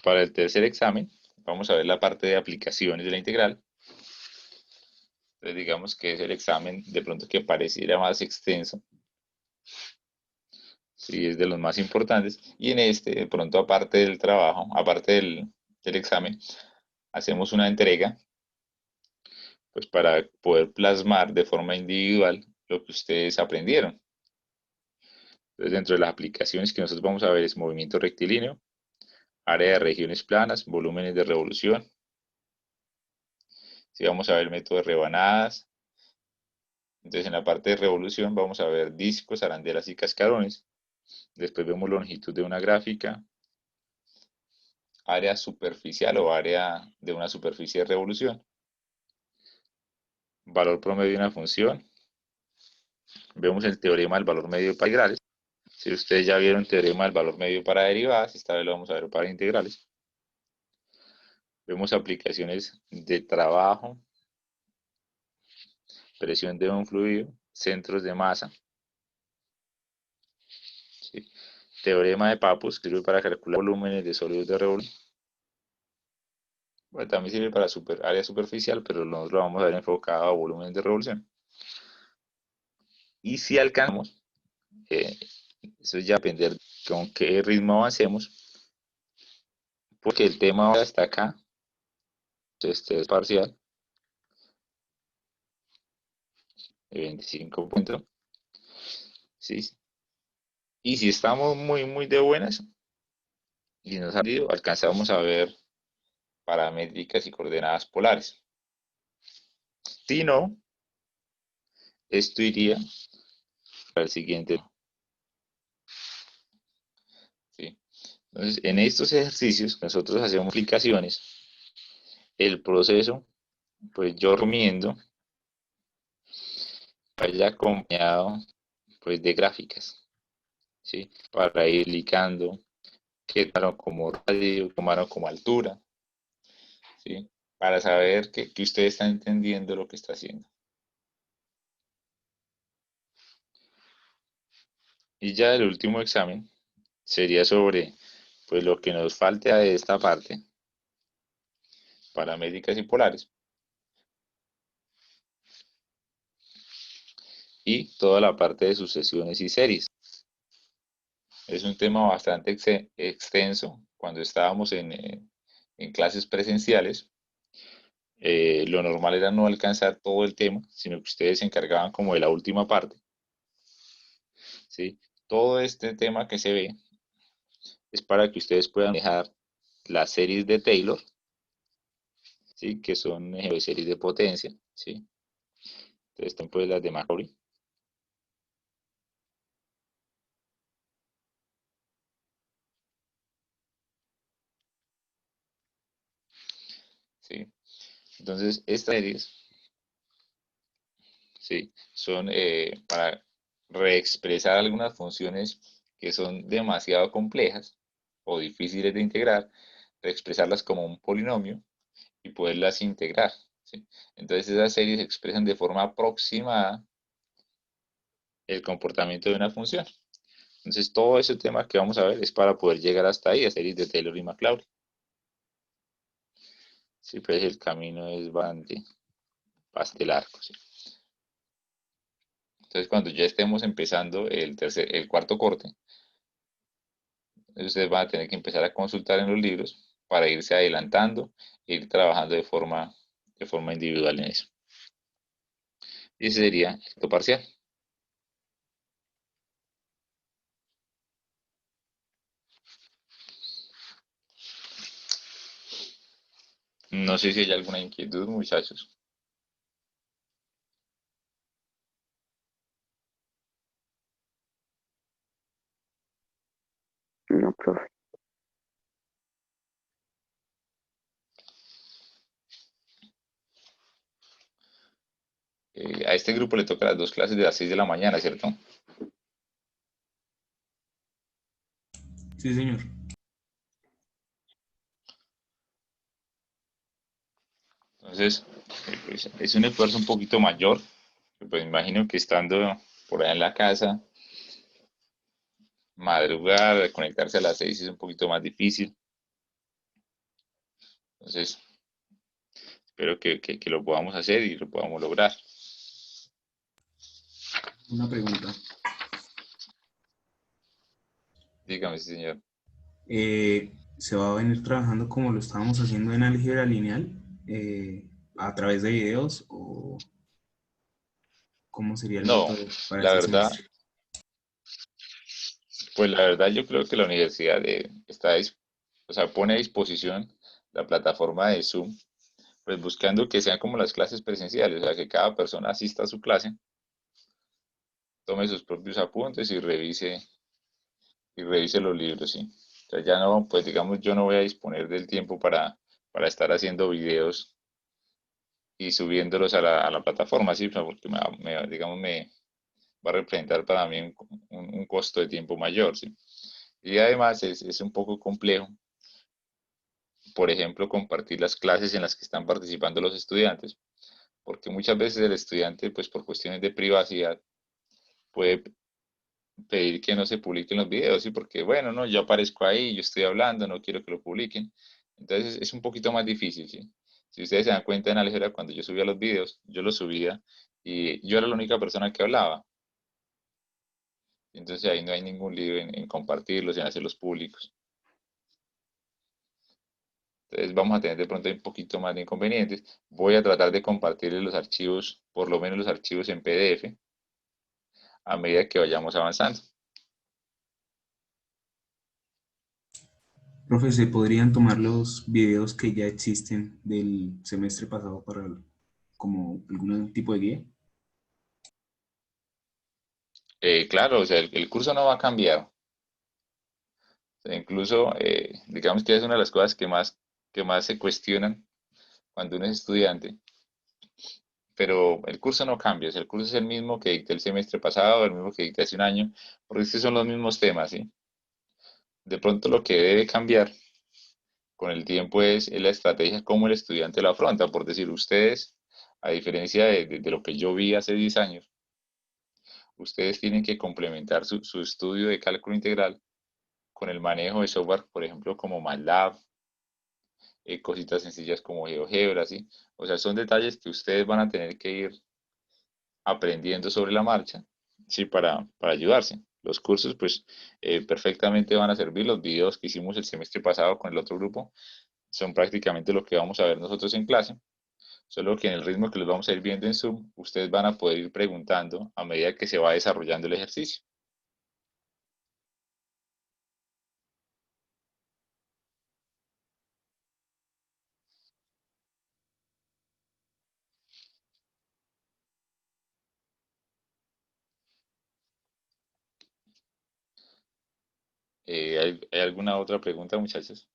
Para el tercer examen, vamos a ver la parte de aplicaciones de la integral. Entonces, digamos que es el examen de pronto que pareciera más extenso. Sí, es de los más importantes. Y en este, de pronto, aparte del trabajo, aparte del examen, hacemos una entrega, pues para poder plasmar de forma individual lo que ustedes aprendieron. Entonces, dentro de las aplicaciones que nosotros vamos a ver es movimiento rectilíneo, área de regiones planas, volúmenes de revolución. Si vamos a ver el método de rebanadas. Entonces, en la parte de revolución vamos a ver discos, arandelas y cascarones. Después vemos longitud de una gráfica, área superficial o área de una superficie de revolución, valor promedio de una función. Vemos el teorema del valor medio para integrales. Si ustedes ya vieron el teorema del valor medio para derivadas, esta vez lo vamos a ver para integrales. Vemos aplicaciones de trabajo, presión de un fluido, centros de masa. ¿Sí? Teorema de Pappus, que sirve para calcular volúmenes de sólidos de revolución. Bueno, también sirve para área superficial, pero nosotros lo vamos a ver enfocado a volúmenes de revolución. Y si alcanzamos, eso ya depende de con qué ritmo avancemos, porque el tema ahora está acá, este es parcial, de 25 puntos, ¿sí? Y si estamos muy de buenas, y nos ha salido, alcanzamos a ver paramétricas y coordenadas polares. Si no, esto iría para el siguiente. ¿Sí? Entonces, en estos ejercicios nosotros hacemos aplicaciones. El proceso, pues yo recomiendo vaya acompañado pues de gráficas, ¿sí? Para ir explicando qué tomaron como radio, qué tomaron como altura, ¿sí? Para saber que usted está entendiendo lo que está haciendo. Y ya el último examen sería sobre pues lo que nos falta de esta parte, paramétricas y polares, y toda la parte de sucesiones y series. Es un tema bastante extenso. Cuando estábamos en clases presenciales, lo normal era no alcanzar todo el tema, sino que ustedes se encargaban como de la última parte, ¿sí? Todo este tema que se ve es para que ustedes puedan dejar las series de Taylor, ¿sí? Que son series de potencia, ¿sí? Entonces están pues las de Maclaurin. ¿Sí? Entonces estas series, ¿sí? Son para reexpresar algunas funciones que son demasiado complejas o difíciles de integrar, reexpresarlas como un polinomio y poderlas integrar, ¿sí? Entonces esas series expresan de forma aproximada el comportamiento de una función. Entonces todo ese tema que vamos a ver es para poder llegar hasta ahí, a series de Taylor y Maclaurin. Sí, pues el camino es bastante largo, ¿sí? Entonces cuando ya estemos empezando el cuarto corte, ustedes van a tener que empezar a consultar en los libros para irse adelantando e ir trabajando de forma individual en eso. Y ese sería el parcial. No sé si hay alguna inquietud, muchachos. No, profe. A este grupo le toca las dos clases de las 6 de la mañana, ¿cierto? Sí, señor. Entonces, pues, es un esfuerzo un poquito mayor. Pues imagino que estando por ahí en la casa, madrugar, conectarse a las 6 es un poquito más difícil. Entonces, espero que lo podamos hacer y lo podamos lograr. Una pregunta. Dígame, sí, señor. ¿Se va a venir trabajando como lo estábamos haciendo en álgebra lineal, a través de videos, o cómo sería el No, método para la este verdad, semestre? pues la verdad yo creo que la universidad o sea, pone a disposición la plataforma de Zoom, pues buscando que sean como las clases presenciales, o sea, que cada persona asista a su clase, tome sus propios apuntes y revise los libros, sí. O sea, ya no, pues digamos, yo no voy a disponer del tiempo para estar haciendo videos y subiéndolos a la plataforma, sí, porque digamos, me va a representar para mí un costo de tiempo mayor, sí. Y además es un poco complejo, por ejemplo, compartir las clases en las que están participando los estudiantes, porque muchas veces el estudiante, pues por cuestiones de privacidad, puede pedir que no se publiquen los videos, ¿sí? Porque, bueno, no, yo aparezco ahí, yo estoy hablando, no quiero que lo publiquen. Entonces es un poquito más difícil, ¿sí? Si ustedes se dan cuenta en Alejandra, cuando yo subía los videos, yo los subía y yo era la única persona que hablaba. Entonces ahí no hay ningún lío en compartirlos, en hacerlos públicos. Entonces vamos a tener de pronto un poquito más de inconvenientes. Voy a tratar de compartirles los archivos, por lo menos los archivos en PDF, a medida que vayamos avanzando. Profe, ¿se podrían tomar los videos que ya existen del semestre pasado para como algún tipo de guía? Claro, o sea, el curso no va a cambiar. O sea, incluso, digamos que es una de las cosas que más se cuestionan cuando uno es estudiante, pero el curso no cambia, o sea, el curso es el mismo que dicté el semestre pasado, el mismo que dicté hace un año, porque estos son los mismos temas, ¿sí? De pronto lo que debe cambiar con el tiempo es la estrategia, cómo el estudiante lo afronta, por decir, ustedes, a diferencia de lo que yo vi hace 10 años, ustedes tienen que complementar su estudio de cálculo integral con el manejo de software, por ejemplo, como MATLAB, cositas sencillas como GeoGebra, ¿sí? O sea, son detalles que ustedes van a tener que ir aprendiendo sobre la marcha, ¿sí? Para ayudarse. Los cursos, pues, perfectamente van a servir. Los videos que hicimos el semestre pasado con el otro grupo son prácticamente lo que vamos a ver nosotros en clase, solo que en el ritmo que los vamos a ir viendo en Zoom, ustedes van a poder ir preguntando a medida que se va desarrollando el ejercicio. ¿Hay alguna otra pregunta, muchachos?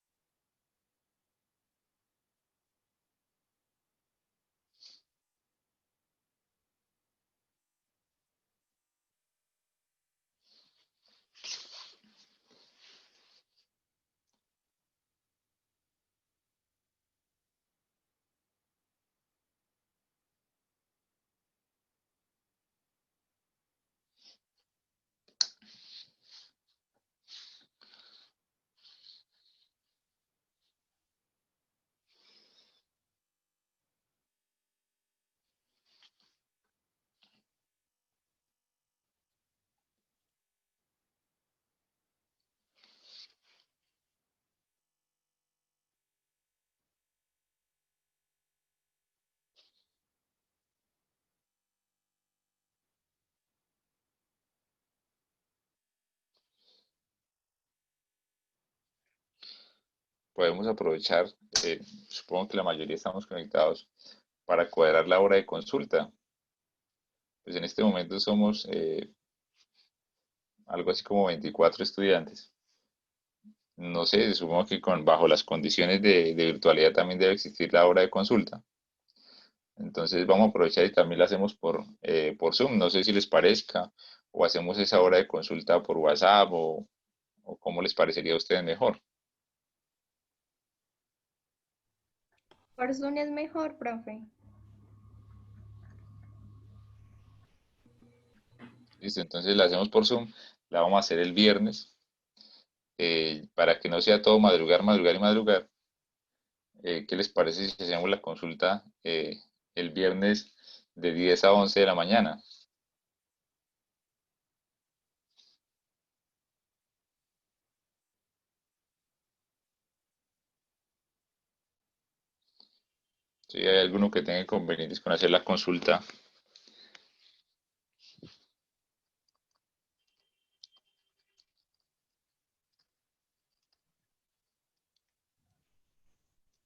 Podemos aprovechar, supongo que la mayoría estamos conectados para cuadrar la hora de consulta. Pues en este momento somos algo así como 24 estudiantes. No sé, supongo que bajo las condiciones de virtualidad también debe existir la hora de consulta. Entonces vamos a aprovechar y también la hacemos por Zoom. No sé si les parezca o hacemos esa hora de consulta por WhatsApp o cómo les parecería a ustedes mejor. Por Zoom es mejor, profe. Listo, entonces la hacemos por Zoom. La vamos a hacer el viernes para que no sea todo madrugar, madrugar y madrugar. ¿Qué les parece si hacemos la consulta el viernes de 10 a 11 de la mañana? Si hay alguno que tenga inconvenientes con hacer la consulta,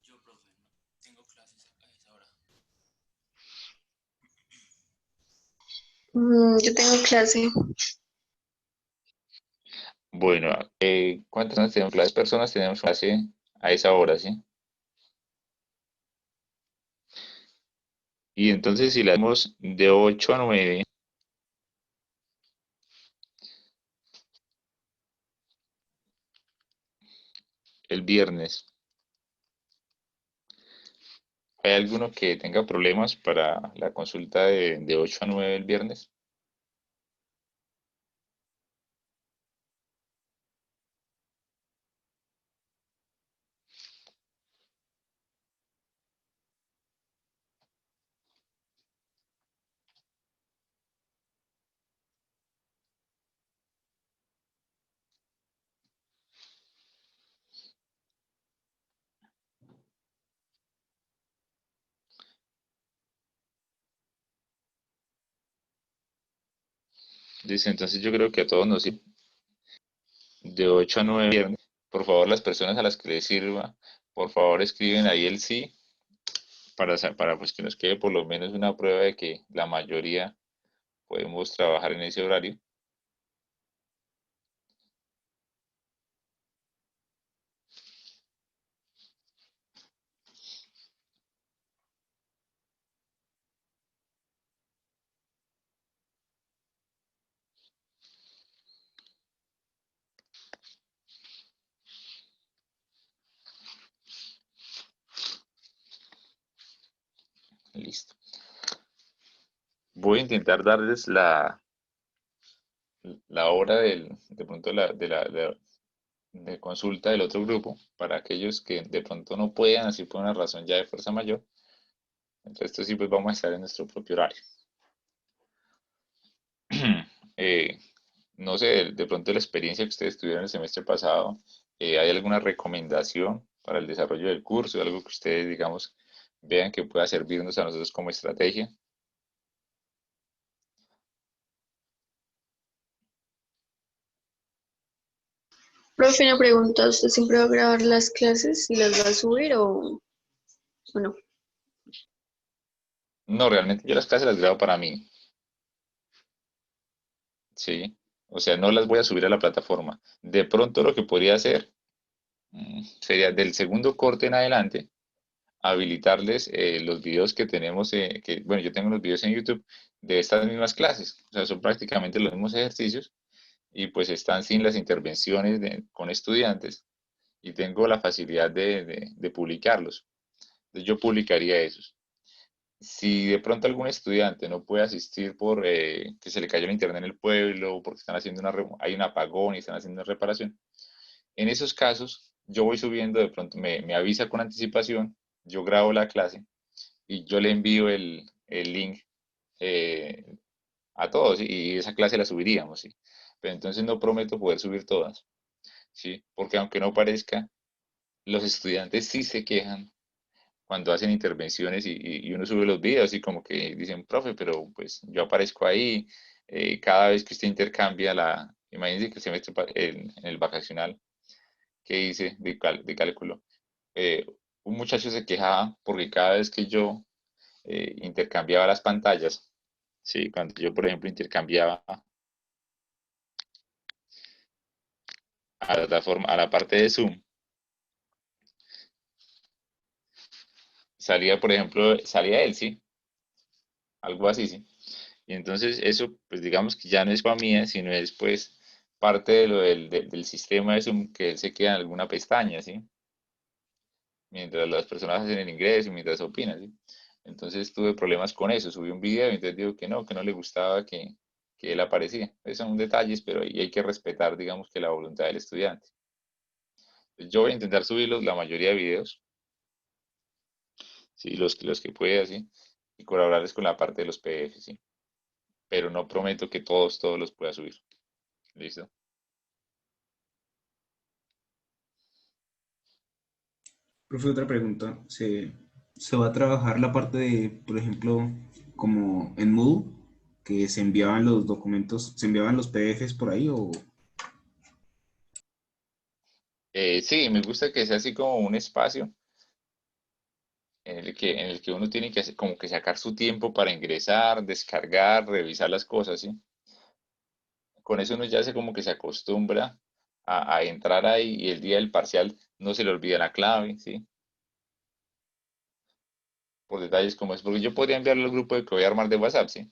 Yo, profe, tengo clases a esa hora. Yo tengo clase. bueno, ¿cuántas personas tenemos? Las personas tenemos clase a esa hora, ¿sí? Y entonces si la hacemos de 8 a 9 el viernes, ¿hay alguno que tenga problemas para la consulta de 8 a 9 el viernes? Dice, entonces yo creo que a todos nos sirve de 8 a 9 viernes. Por favor, las personas a las que les sirva, por favor escriben ahí el sí para pues que nos quede por lo menos una prueba de que la mayoría podemos trabajar en ese horario. Listo. Voy a intentar darles la hora de pronto de consulta del otro grupo para aquellos que de pronto no puedan, así por una razón ya de fuerza mayor. Entonces, esto sí, pues vamos a estar en nuestro propio horario. Eh, no sé, de pronto la experiencia que ustedes tuvieron el semestre pasado, ¿hay alguna recomendación para el desarrollo del curso? Algo que ustedes, digamos, vean que pueda servirnos a nosotros como estrategia. Profe, una pregunta, ¿usted siempre va a grabar las clases y las va a subir o no? No, realmente yo las clases las grabo para mí, ¿sí? O sea, no las voy a subir a la plataforma. De pronto lo que podría hacer sería del segundo corte en adelante, habilitarles los videos que tenemos, bueno, yo tengo los videos en YouTube de estas mismas clases. O sea, son prácticamente los mismos ejercicios y pues están sin las intervenciones con estudiantes y tengo la facilidad de publicarlos. Entonces yo publicaría esos. Si de pronto algún estudiante no puede asistir por que se le cayó el internet en el pueblo o porque están haciendo hay un apagón y están haciendo una reparación, en esos casos yo voy subiendo, de pronto me avisa con anticipación, yo grabo la clase y yo le envío el link eh, a todos, ¿sí? Y esa clase la subiríamos, ¿sí? Pero entonces no prometo poder subir todas, ¿sí? Porque aunque no parezca, los estudiantes sí se quejan cuando hacen intervenciones y uno sube los videos y como que dicen, profe, pero pues yo aparezco ahí, cada vez que usted intercambia imagínense que el semestre, en el vacacional que hice de cálculo, eh, un muchacho se quejaba porque cada vez que yo intercambiaba las pantallas, sí, cuando yo, por ejemplo, intercambiaba a la parte de Zoom, salía, por ejemplo, salía él, sí, algo así, sí. Y entonces eso, pues digamos que ya no es para mí, sino es pues parte de lo del sistema de Zoom, que él se queda en alguna pestaña, ¿sí? Mientras las personas hacen el ingreso y mientras opinan, ¿sí? Entonces tuve problemas con eso, subí un video y entonces digo que no le gustaba que él aparecía. Esos son detalles, pero ahí hay que respetar, digamos, que la voluntad del estudiante. Yo voy a intentar subirlos, la mayoría de videos, ¿sí? Los que pueda, ¿sí? Y colaborarles con la parte de los PDF, ¿sí? Pero no prometo que todos los pueda subir. ¿Listo? Profe, otra pregunta. ¿Se va a trabajar la parte de, por ejemplo, como en Moodle, que se enviaban los documentos, se enviaban los PDFs por ahí o Sí, me gusta que sea así como un espacio en el que uno tiene que como que sacar su tiempo para ingresar, descargar, revisar las cosas, ¿sí? Con eso uno ya se como que se acostumbra a entrar ahí y el día del parcial no se le olvida la clave, ¿sí? Por detalles como es, porque yo podría enviarlo al grupo de que voy a armar de WhatsApp, ¿sí?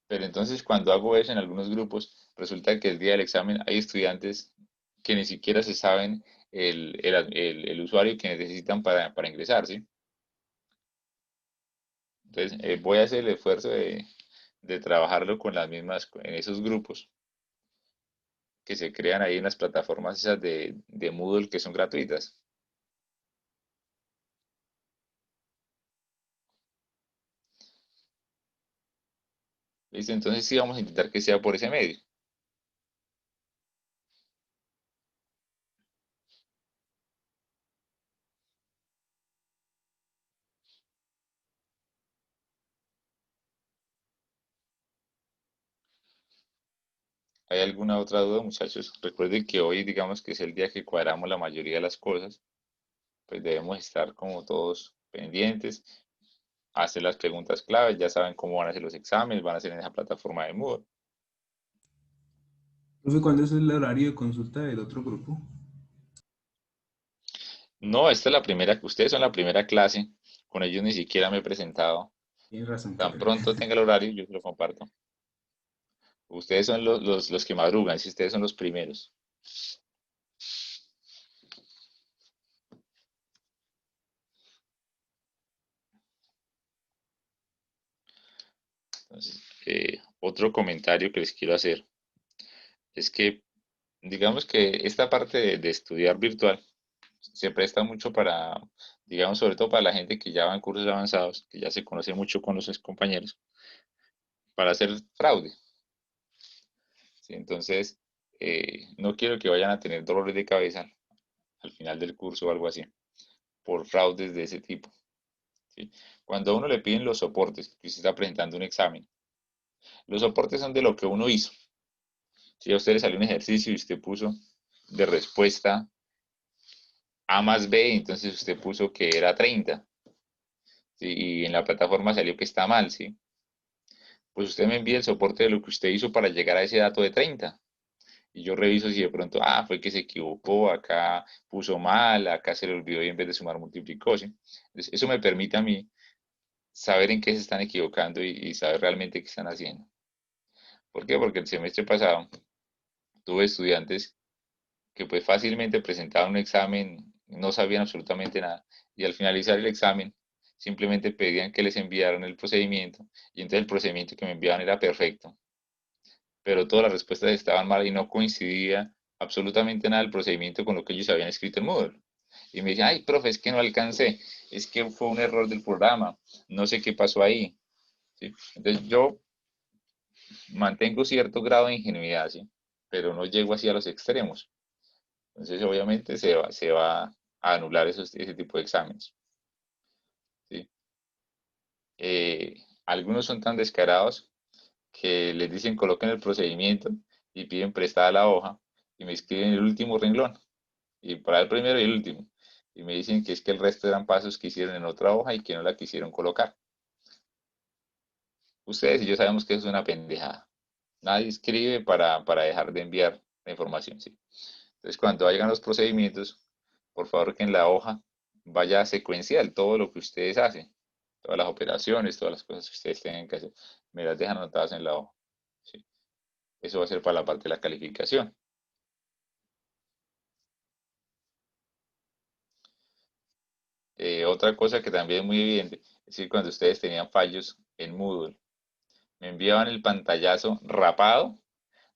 Pero entonces cuando hago eso en algunos grupos, resulta que el día del examen hay estudiantes que ni siquiera se saben el usuario que necesitan para ingresar, ¿sí? Entonces voy a hacer el esfuerzo de trabajarlo con las mismas, en esos grupos que se crean ahí en las plataformas esas de Moodle que son gratuitas. ¿Listo? Entonces sí vamos a intentar que sea por ese medio. ¿Hay alguna otra duda, muchachos? Recuerden que hoy, digamos que es el día que cuadramos la mayoría de las cosas, pues debemos estar como todos pendientes, hacer las preguntas claves, ya saben cómo van a ser los exámenes, van a ser en esa plataforma de Moodle. profe, ¿cuándo es el horario de consulta del otro grupo? No, esta es la primera, ustedes son la primera clase, con ellos ni siquiera me he presentado. Tienes razón, qué Tan pena. pronto tenga el horario, yo se lo comparto. Ustedes son los que madrugan, si ustedes son los primeros. Entonces, otro comentario que les quiero hacer es que, digamos que esta parte de estudiar virtual se presta mucho para, digamos, sobre todo para la gente que ya va en cursos avanzados, que ya se conoce mucho con los compañeros, para hacer fraude, ¿sí? Entonces, no quiero que vayan a tener dolores de cabeza al final del curso o algo así, por fraudes de ese tipo, ¿sí? Cuando a uno le piden los soportes, que usted está presentando un examen, los soportes son de lo que uno hizo. Si a usted le salió un ejercicio y usted puso de respuesta A más B, entonces usted puso que era 30, ¿sí? Y en la plataforma salió que está mal, ¿sí? Pues usted me envía el soporte de lo que usted hizo para llegar a ese dato de 30. Y yo reviso si de pronto, fue que se equivocó, acá puso mal, acá se le olvidó y en vez de sumar multiplicó, ¿sí? Entonces, eso me permite a mí saber en qué se están equivocando y saber realmente qué están haciendo. ¿Por qué? Porque el semestre pasado tuve estudiantes que pues fácilmente presentaban un examen, no sabían absolutamente nada, y al finalizar el examen simplemente pedían que les enviaran el procedimiento, y entonces el procedimiento que me enviaban era perfecto, pero todas las respuestas estaban mal y no coincidía absolutamente nada del procedimiento con lo que ellos habían escrito en Moodle. Y me decían, ay, profe, es que no alcancé, es que fue un error del programa, no sé qué pasó ahí, ¿sí? Entonces yo mantengo cierto grado de ingenuidad, ¿sí? Pero no llego así a los extremos. Entonces, obviamente se va a anular ese tipo de exámenes, ¿sí? Algunos son tan descarados que les dicen coloquen el procedimiento y piden prestada la hoja y me escriben el último renglón y para el primero y el último. Y me dicen que es que el resto eran pasos que hicieron en otra hoja y que no la quisieron colocar. Ustedes y yo sabemos que eso es una pendejada. Nadie escribe para dejar de enviar la información, ¿sí? Entonces, cuando hagan los procedimientos, por favor que en la hoja vaya secuencial todo lo que ustedes hacen, todas las operaciones, todas las cosas que ustedes tengan que hacer, me las dejan anotadas en la hoja, ¿sí? Eso va a ser para la parte de la calificación. Otra cosa que también es muy evidente es que cuando ustedes tenían fallos en Moodle, me enviaban el pantallazo rapado,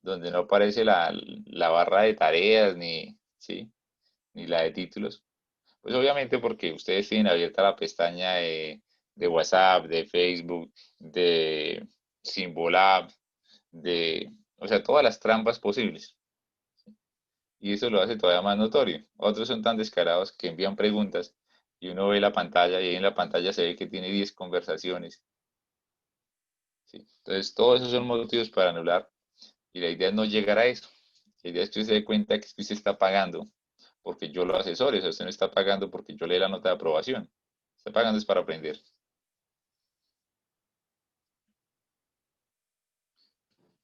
donde no aparece la barra de tareas ni, ¿sí? Ni la de títulos. Pues obviamente porque ustedes tienen abierta la pestaña de WhatsApp, de Facebook, de Symbolab, o sea, todas las trampas posibles. Y eso lo hace todavía más notorio. Otros son tan descarados que envían preguntas y uno ve la pantalla y ahí en la pantalla se ve que tiene 10 conversaciones. ¿Sí? Entonces, todos esos son motivos para anular y la idea es no llegar a eso. La idea es que usted se dé cuenta que usted está pagando porque yo lo asesore, o sea, usted no está pagando porque yo le dé la nota de aprobación. Está pagando es para aprender.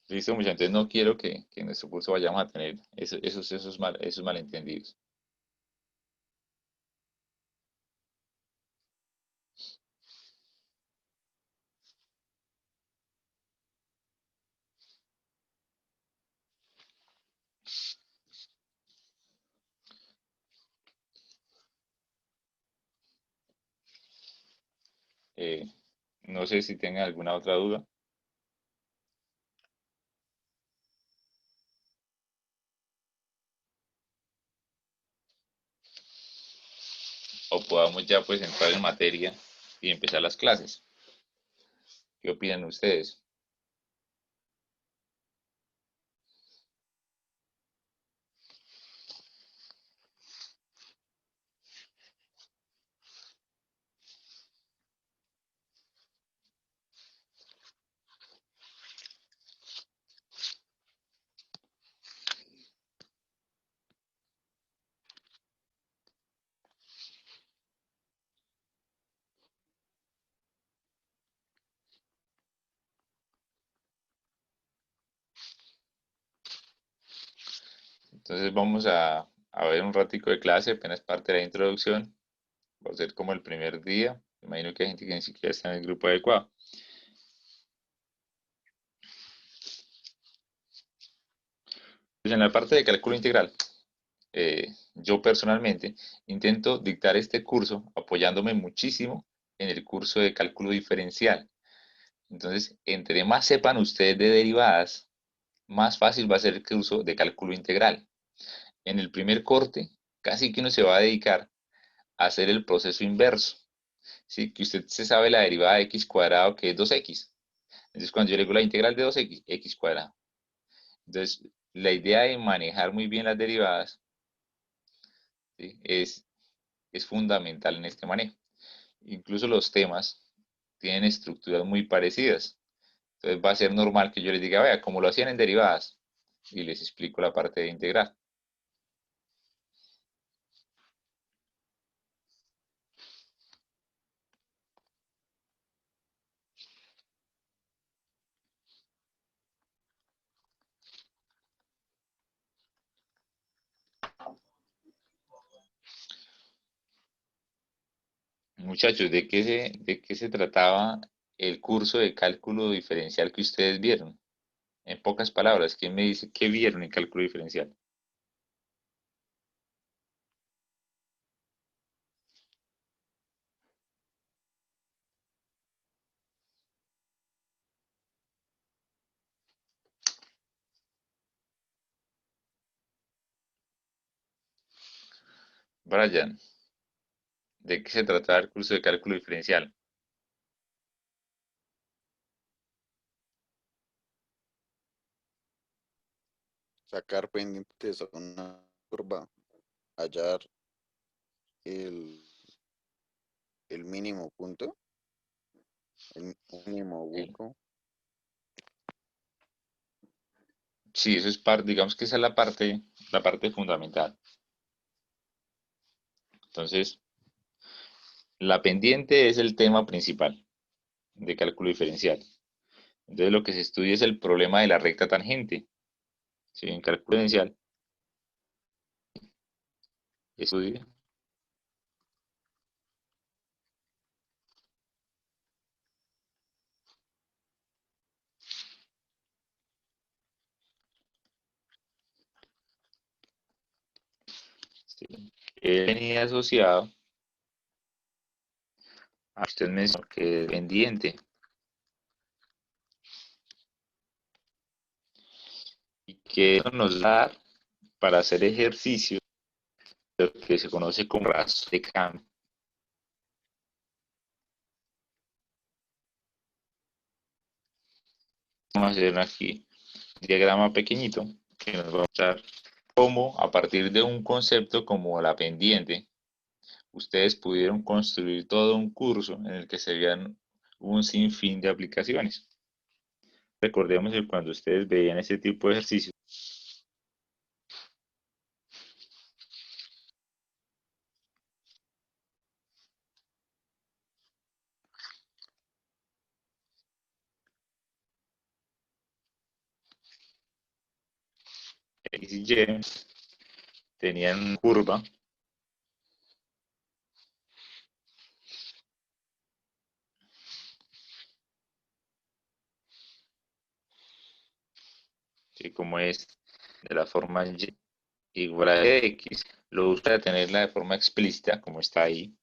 Listo, muchachos. Entonces no quiero que en nuestro curso vayamos a tener esos malentendidos. Eh, no sé si tengan alguna otra duda o podamos ya pues entrar en materia y empezar las clases. ¿Qué opinan ustedes? Entonces vamos a ver un ratico de clase, apenas parte de la introducción. Va a ser como el primer día. Imagino que hay gente que ni siquiera está en el grupo adecuado. Pues en la parte de cálculo integral, yo personalmente intento dictar este curso apoyándome muchísimo en el curso de cálculo diferencial. Entonces, entre más sepan ustedes de derivadas, más fácil va a ser el curso de cálculo integral. En el primer corte, casi que uno se va a dedicar a hacer el proceso inverso. ¿Sí? Que usted se sabe la derivada de x cuadrado, que es 2x. Entonces, cuando yo le digo la integral de 2x, x cuadrado. Entonces, la idea de manejar muy bien las derivadas, ¿sí? Es fundamental en este manejo. Incluso los temas tienen estructuras muy parecidas. Entonces, va a ser normal que yo les diga, vea, como lo hacían en derivadas, y les explico la parte de integral. Muchachos, ¿de qué se trataba el curso de cálculo diferencial que ustedes vieron? En pocas palabras, ¿quién me dice qué vieron en cálculo diferencial? Brian, ¿de qué se trataba el curso de cálculo diferencial? Sacar pendientes a una curva, hallar el, el mínimo punto, el mínimo Eh, ubico. Sí, eso es parte, digamos que esa es la parte fundamental. Entonces, la pendiente es el tema principal de cálculo diferencial. Entonces, lo que se estudia es el problema de la recta tangente. ¿Sí? En cálculo diferencial, estudia. ¿Sí? Venía asociado a usted mencionó que es pendiente y que eso nos da para hacer ejercicio lo que se conoce como razón de cambio. Vamos a hacer aquí un diagrama pequeñito que nos va a mostrar cómo a partir de un concepto como la pendiente, ustedes pudieron construir todo un curso en el que se vean un sinfín de aplicaciones. Recordemos que cuando ustedes veían ese tipo de ejercicios, X y Y tenían una curva que como es de la forma Y igual a X, lo usa tenerla de forma explícita como está ahí.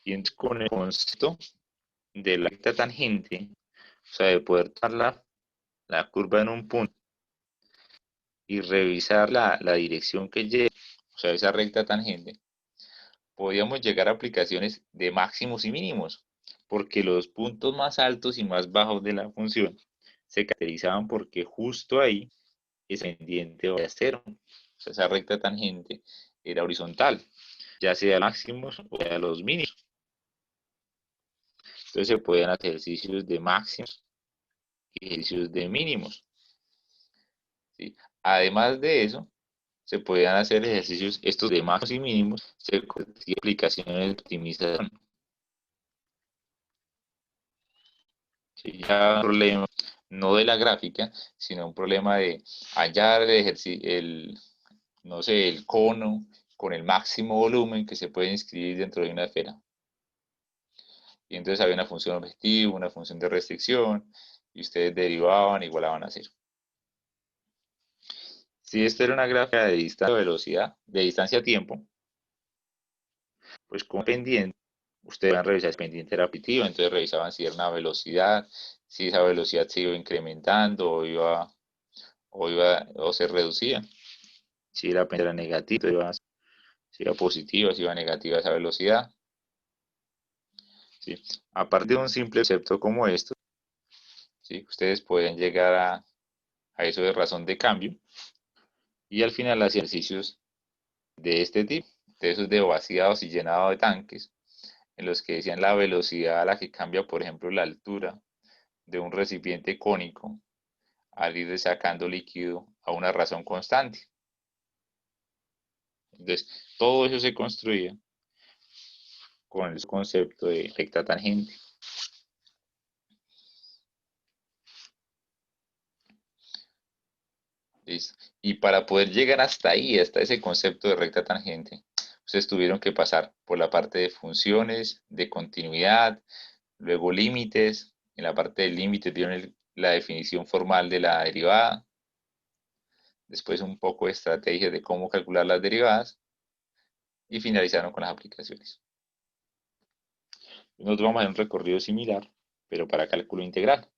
Y entonces con el concepto de la recta tangente, o sea, de poder tomar la curva en un punto y revisar la dirección que lleva, o sea, esa recta tangente, podíamos llegar a aplicaciones de máximos y mínimos, porque los puntos más altos y más bajos de la función se caracterizaban porque justo ahí es pendiente de cero. O sea, esa recta tangente era horizontal, ya sea máximos o a los mínimos. Entonces se podían hacer ejercicios de máximos y ejercicios de mínimos. ¿Sí? Además de eso, se podían hacer ejercicios estos de máximos y mínimos, se convertían en aplicaciones de optimización. Sí, ya un problema no de la gráfica, sino un problema de hallar no sé, el cono con el máximo volumen que se puede inscribir dentro de una esfera. Y entonces había una función objetivo, una función de restricción, y ustedes derivaban, igualaban a cero. Si esto era una gráfica de distancia velocidad, de distancia a tiempo, pues como pendiente, ustedes van a revisar si el pendiente era positivo, entonces revisaban si era una velocidad, si esa velocidad se iba incrementando o se reducía. Si era pendiente era negativo, si era positiva, si iba negativa esa velocidad. ¿Sí? Aparte de un simple concepto como esto, ¿sí? Ustedes pueden llegar a eso de razón de cambio y al final hacer ejercicios de este tipo, de esos de vaciados y llenado de tanques, en los que decían la velocidad a la que cambia, por ejemplo, la altura de un recipiente cónico al ir sacando líquido a una razón constante. Entonces, todo eso se construía con el concepto de recta tangente. ¿Listo? Y para poder llegar hasta ahí, hasta ese concepto de recta tangente, ustedes tuvieron que pasar por la parte de funciones, de continuidad, luego límites. En la parte de límites vieron la definición formal de la derivada, después un poco de estrategias de cómo calcular las derivadas y finalizaron con las aplicaciones. Nosotros vamos a hacer un recorrido similar, pero para cálculo integral.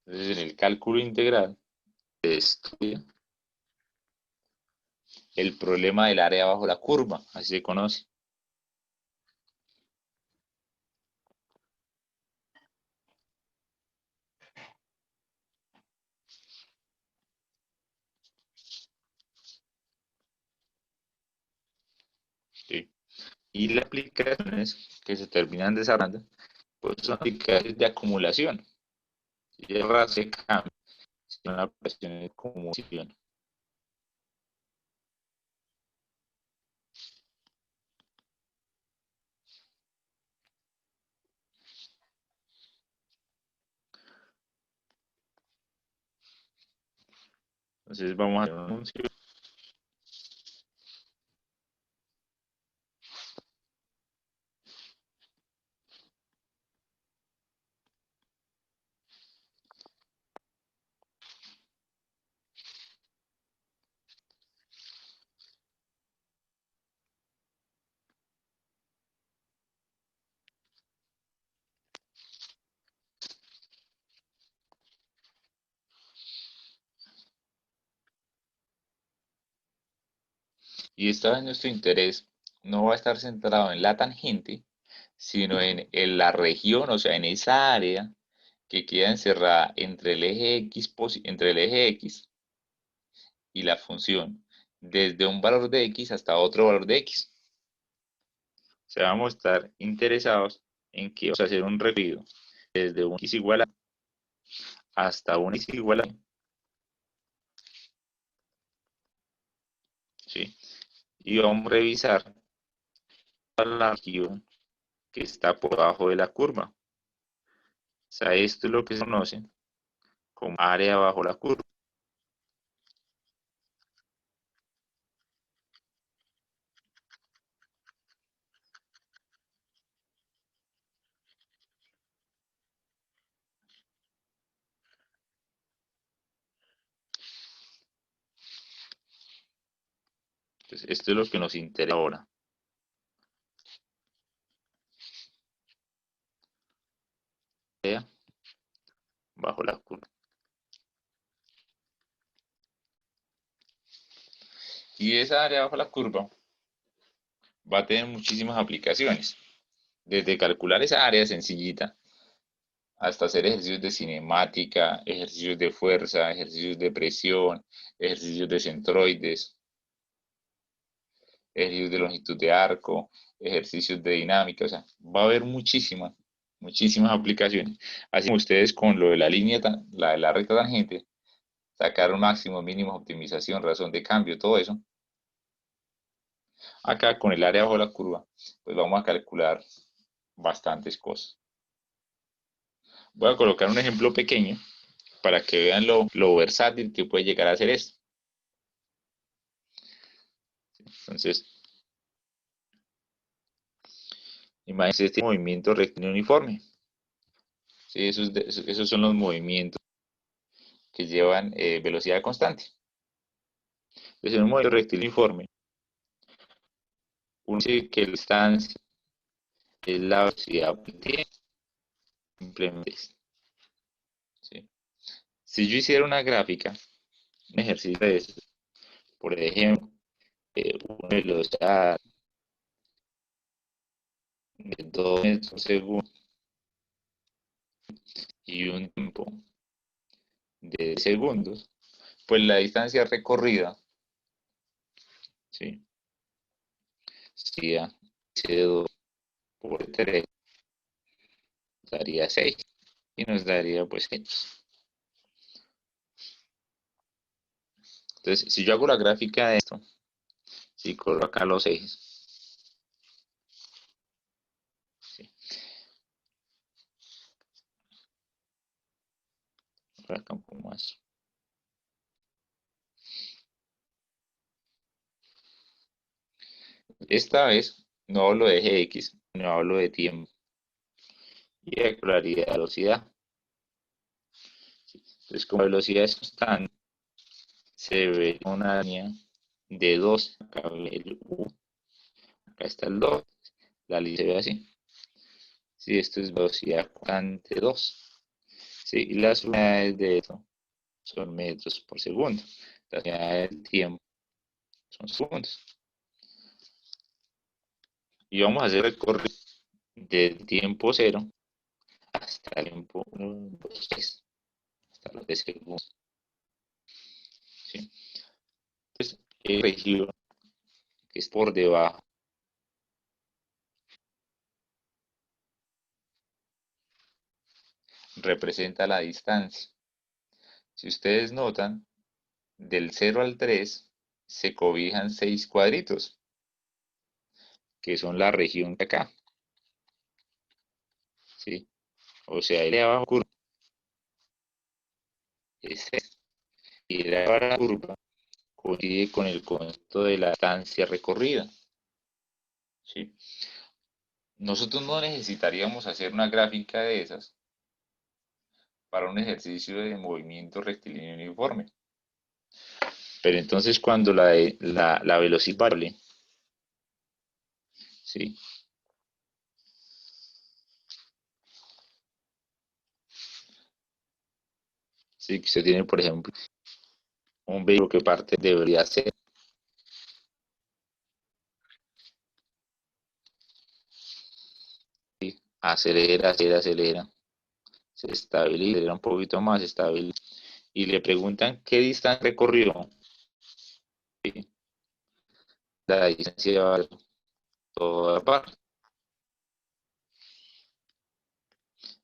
Entonces, en el cálculo integral se estudia el problema del área bajo la curva, así se conoce. ¿Sí? Y las aplicaciones que se terminan desarrollando, pues son aplicaciones de acumulación. Y el se cambia, son aplicaciones de acumulación. Entonces vamos a hacer un anuncio. Y esta vez nuestro interés no va a estar centrado en la tangente, sino en la región, o sea, en esa área que queda encerrada entre el eje X, entre el eje X y la función, desde un valor de X hasta otro valor de X. O sea, vamos a estar interesados en que vamos a hacer un recorrido desde un X igual a hasta un X igual a, ¿sí? Y vamos a revisar la región que está por debajo de la curva. O sea, esto es lo que se conoce como área bajo la curva. Entonces, esto es lo que nos interesa ahora. Área bajo la curva. Y esa área bajo la curva va a tener muchísimas aplicaciones. Desde calcular esa área sencillita hasta hacer ejercicios de cinemática, ejercicios de fuerza, ejercicios de presión, ejercicios de centroides, ejercicios de longitud de arco, ejercicios de dinámica, o sea, va a haber muchísimas aplicaciones. Así como ustedes con lo de la línea, la de la recta tangente, sacar un máximo, mínimo, optimización, razón de cambio, todo eso. Acá con el área bajo la curva, pues vamos a calcular bastantes cosas. Voy a colocar un ejemplo pequeño para que vean lo versátil que puede llegar a ser esto. Entonces, imagínense este movimiento rectilíneo uniforme. Sí, esos son los movimientos que llevan velocidad constante. Entonces, en un movimiento rectilíneo uniforme, uno dice que la distancia es la velocidad por tiempo. Simplemente. ¿Sí? Si yo hiciera una gráfica, un ejercicio de eso, por ejemplo, una velocidad de 2 metros por segundo y un tiempo de segundos, pues la distancia recorrida, ¿sí? Sería C2 por 3, daría 6 y nos daría pues X. Entonces, si yo hago la gráfica de esto, si corro acá los ejes, ¿sí? Por acá un poco más. Esta vez no hablo de eje X, no hablo de tiempo y de claridad de velocidad. Entonces, como la velocidad es constante, se ve una línea de 2, acá el U, acá está el 2, la línea se ve así. Si esto es velocidad constante 2, ¿sí? Y las unidades de esto son metros por segundo. Las unidades del tiempo son segundos. Y vamos a hacer el recorrido del tiempo 0 hasta el tiempo 1, 2, 3, hasta los 3 segundos. ¿Sí? Entonces, el región que es por debajo representa la distancia. Si ustedes notan, del 0 al 3 se cobijan 6 cuadritos, que son la región de acá. ¿Sí? O sea, el de abajo curva es este, y la curva coincide con el concepto de la distancia recorrida. ¿Sí? Nosotros no necesitaríamos hacer una gráfica de esas para un ejercicio de movimiento rectilíneo uniforme. Pero entonces cuando la velocidad variable, ¿sí? Sí, que usted tiene, por ejemplo, un vehículo que parte de velocidad 0 acelera, acelera, acelera, se estabiliza, acelera un poquito más, estabiliza. Y le preguntan qué distancia recorrió. ¿Sí? La distancia va a toda parte.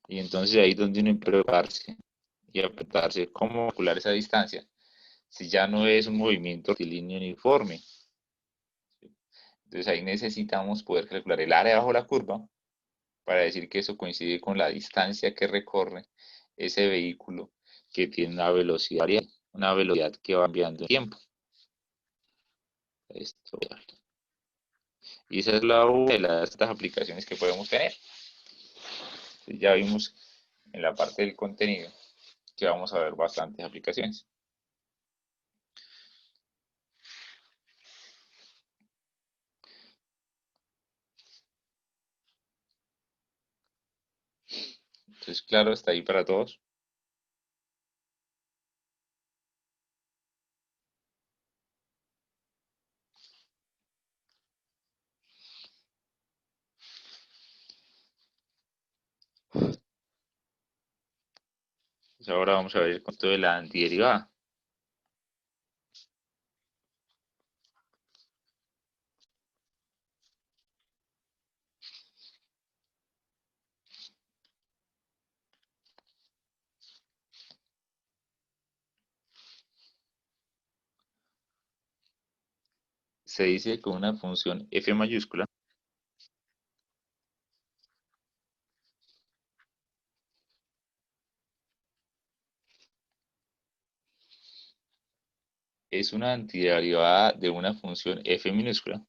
Y entonces ahí es donde uno preocuparse y apretarse cómo calcular esa distancia si ya no es un movimiento rectilíneo uniforme. Entonces ahí necesitamos poder calcular el área bajo la curva para decir que eso coincide con la distancia que recorre ese vehículo que tiene una velocidad variable, una velocidad que va cambiando en tiempo. Esto, y esa es una de las aplicaciones que podemos tener. Entonces ya vimos en la parte del contenido que vamos a ver bastantes aplicaciones. Entonces, claro, está ahí para todos. Pues ahora vamos a ver el concepto de la antiderivada. Se dice que una función f mayúscula es una antiderivada de una función f minúscula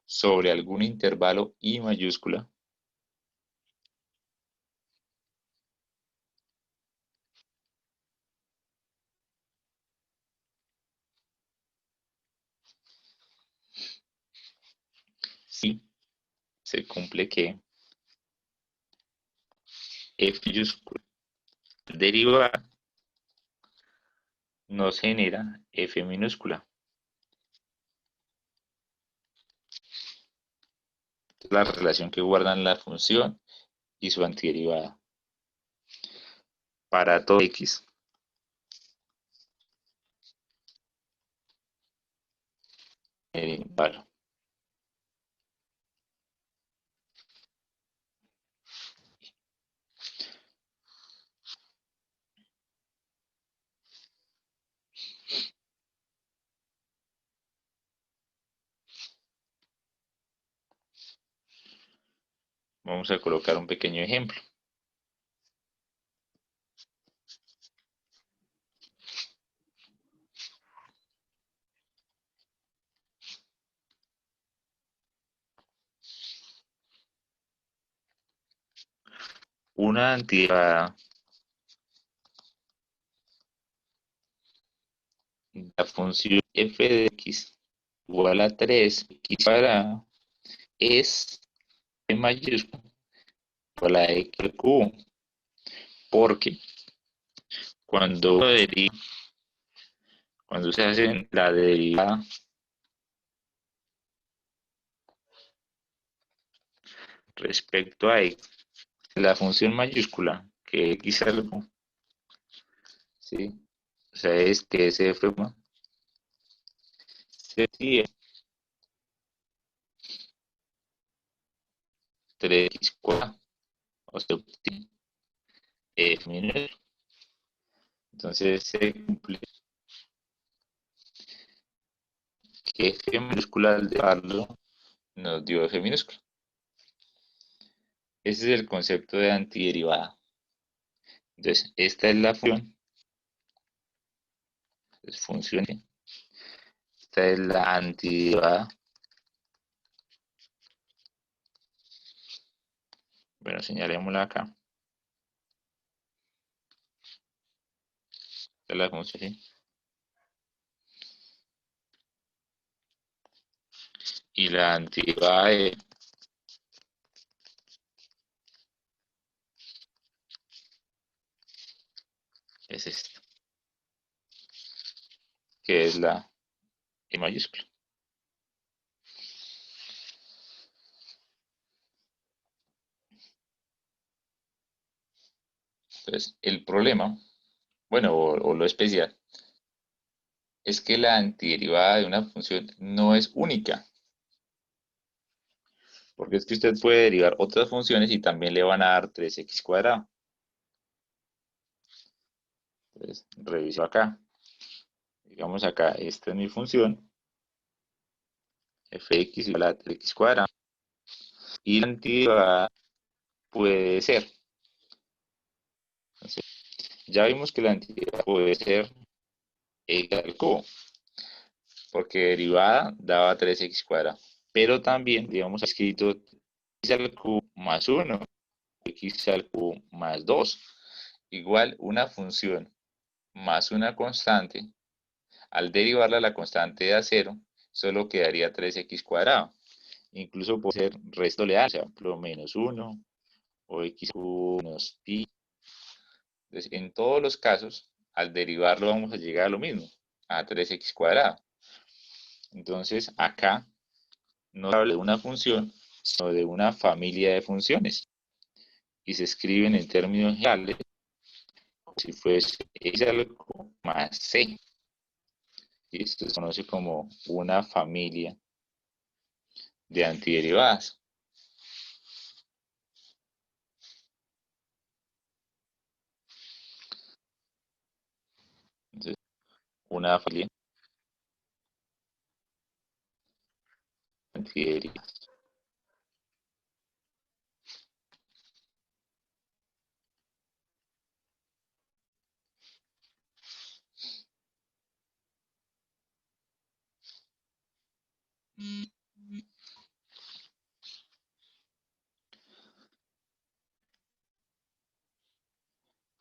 sobre algún intervalo i mayúscula si se cumple que f mayúscula derivada nos genera f minúscula. Es la relación que guardan la función y su antiderivada. Para todo x intervalo. Vamos a colocar un pequeño ejemplo. Una antiderivada de la función f de x igual a 3x cuadrado es f mayúscula igual a x al cubo. Porque cuando cuando se hace la derivada respecto a x, la función mayúscula que x algo, ¿sí? O sea, es que ese f se obtiene 3x cuadrado, o se obtiene f minúscula. Entonces se cumple que f minúscula al dejarlo nos dio f minúscula. Ese es el concepto de antiderivada. Entonces, esta es la función. Es función. Esta es la antiderivada. Bueno, señalémosla acá. Esta es la función, ¿sí? Y la antiderivada de es esta, que es la E mayúscula. Entonces, el problema, bueno, o lo especial, es que la antiderivada de una función no es única, porque es que usted puede derivar otras funciones y también le van a dar 3x cuadrado. Entonces, reviso acá. Digamos acá, esta es mi función, fx igual a 3x cuadrado, y la antiderivada puede ser. Entonces, ya vimos que la antiderivada puede ser x al cubo, porque derivada daba 3x cuadrado. Pero también, digamos, escrito x al cubo más 1, x al cubo más 2, igual una función más una constante. Al derivarla la constante de a 0, solo quedaría 3x cuadrado. Incluso puede ser resto leal, o sea, por menos 1 o x cubo menos pi. Entonces, en todos los casos, al derivarlo vamos a llegar a lo mismo, a 3x cuadrado. Entonces, acá no se habla de una función, sino de una familia de funciones. Y se escriben en términos generales como si fuese x al cubo más c. Y esto se conoce como una familia de antiderivadas. Entonces, una familia de antiderivadas.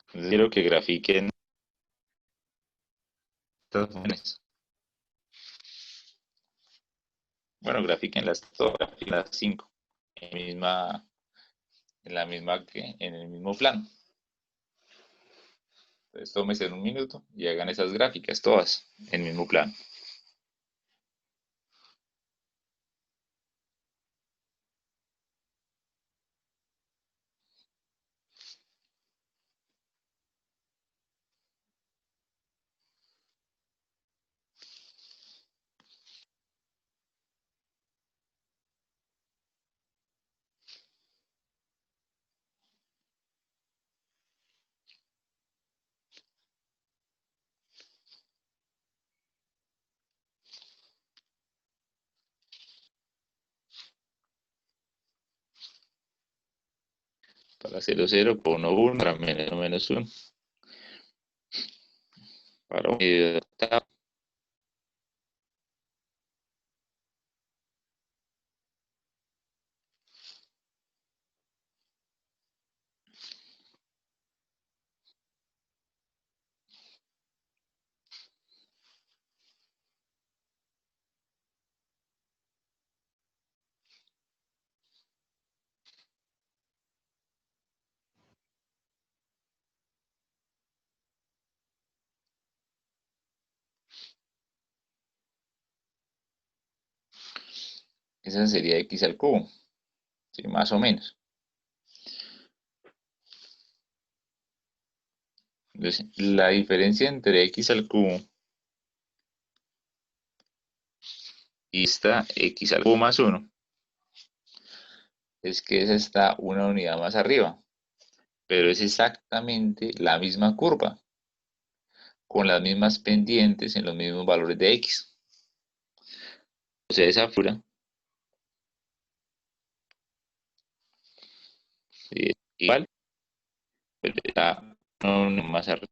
Entonces, quiero que grafiquen estas funciones. Bueno, grafiquenlas todas, grafiquen las 5 en el mismo plano. Entonces, tómense en un minuto y hagan esas gráficas todas en el mismo plano. Para 0, 0, por 1, 1, para menos, menos 1. Para un medio de octavo. Esa sería x al cubo, ¿sí? Más o menos. Entonces, la diferencia entre x al cubo y esta x al cubo más 1 es que esa está una unidad más arriba, pero es exactamente la misma curva, con las mismas pendientes en los mismos valores de x. O sea, esa figura es igual, pero está una más arriba.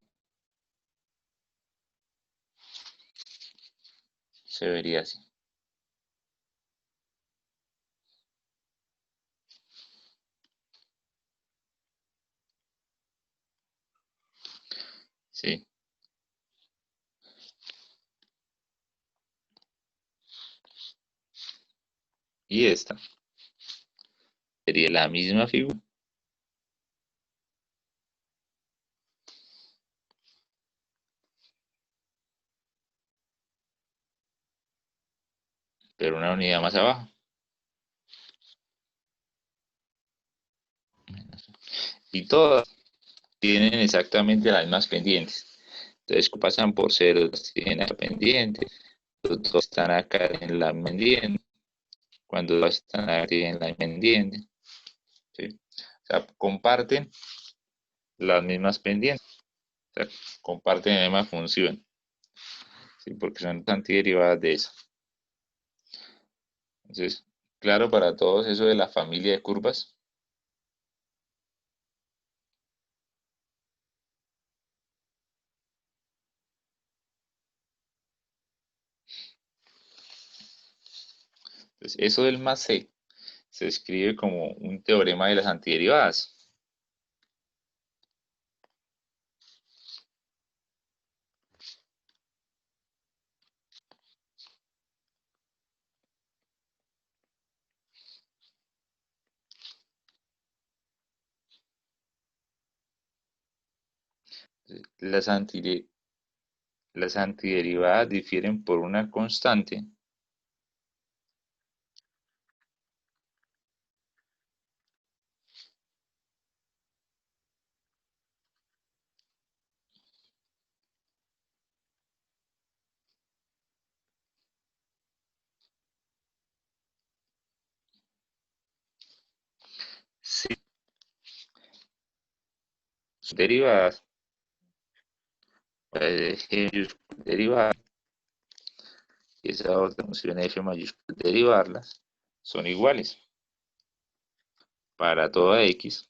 Se vería así. Sí. Y esta sería la misma figura, pero una unidad más abajo. Y todas tienen exactamente las mismas pendientes. Entonces pasan por cero, tienen la pendiente, los dos están acá en la pendiente, cuando dos están aquí en la pendiente. ¿Sí? O sea, comparten las mismas pendientes, o sea, comparten la misma función, ¿sí? Porque son antiderivadas de eso. Entonces, claro para todos eso de la familia de curvas. Entonces, eso del más C se escribe como un teorema de las antiderivadas. Las, las antiderivadas difieren por una constante. Sí, derivadas, G derivada, y esa otra función f mayúscula derivarlas, son iguales para toda x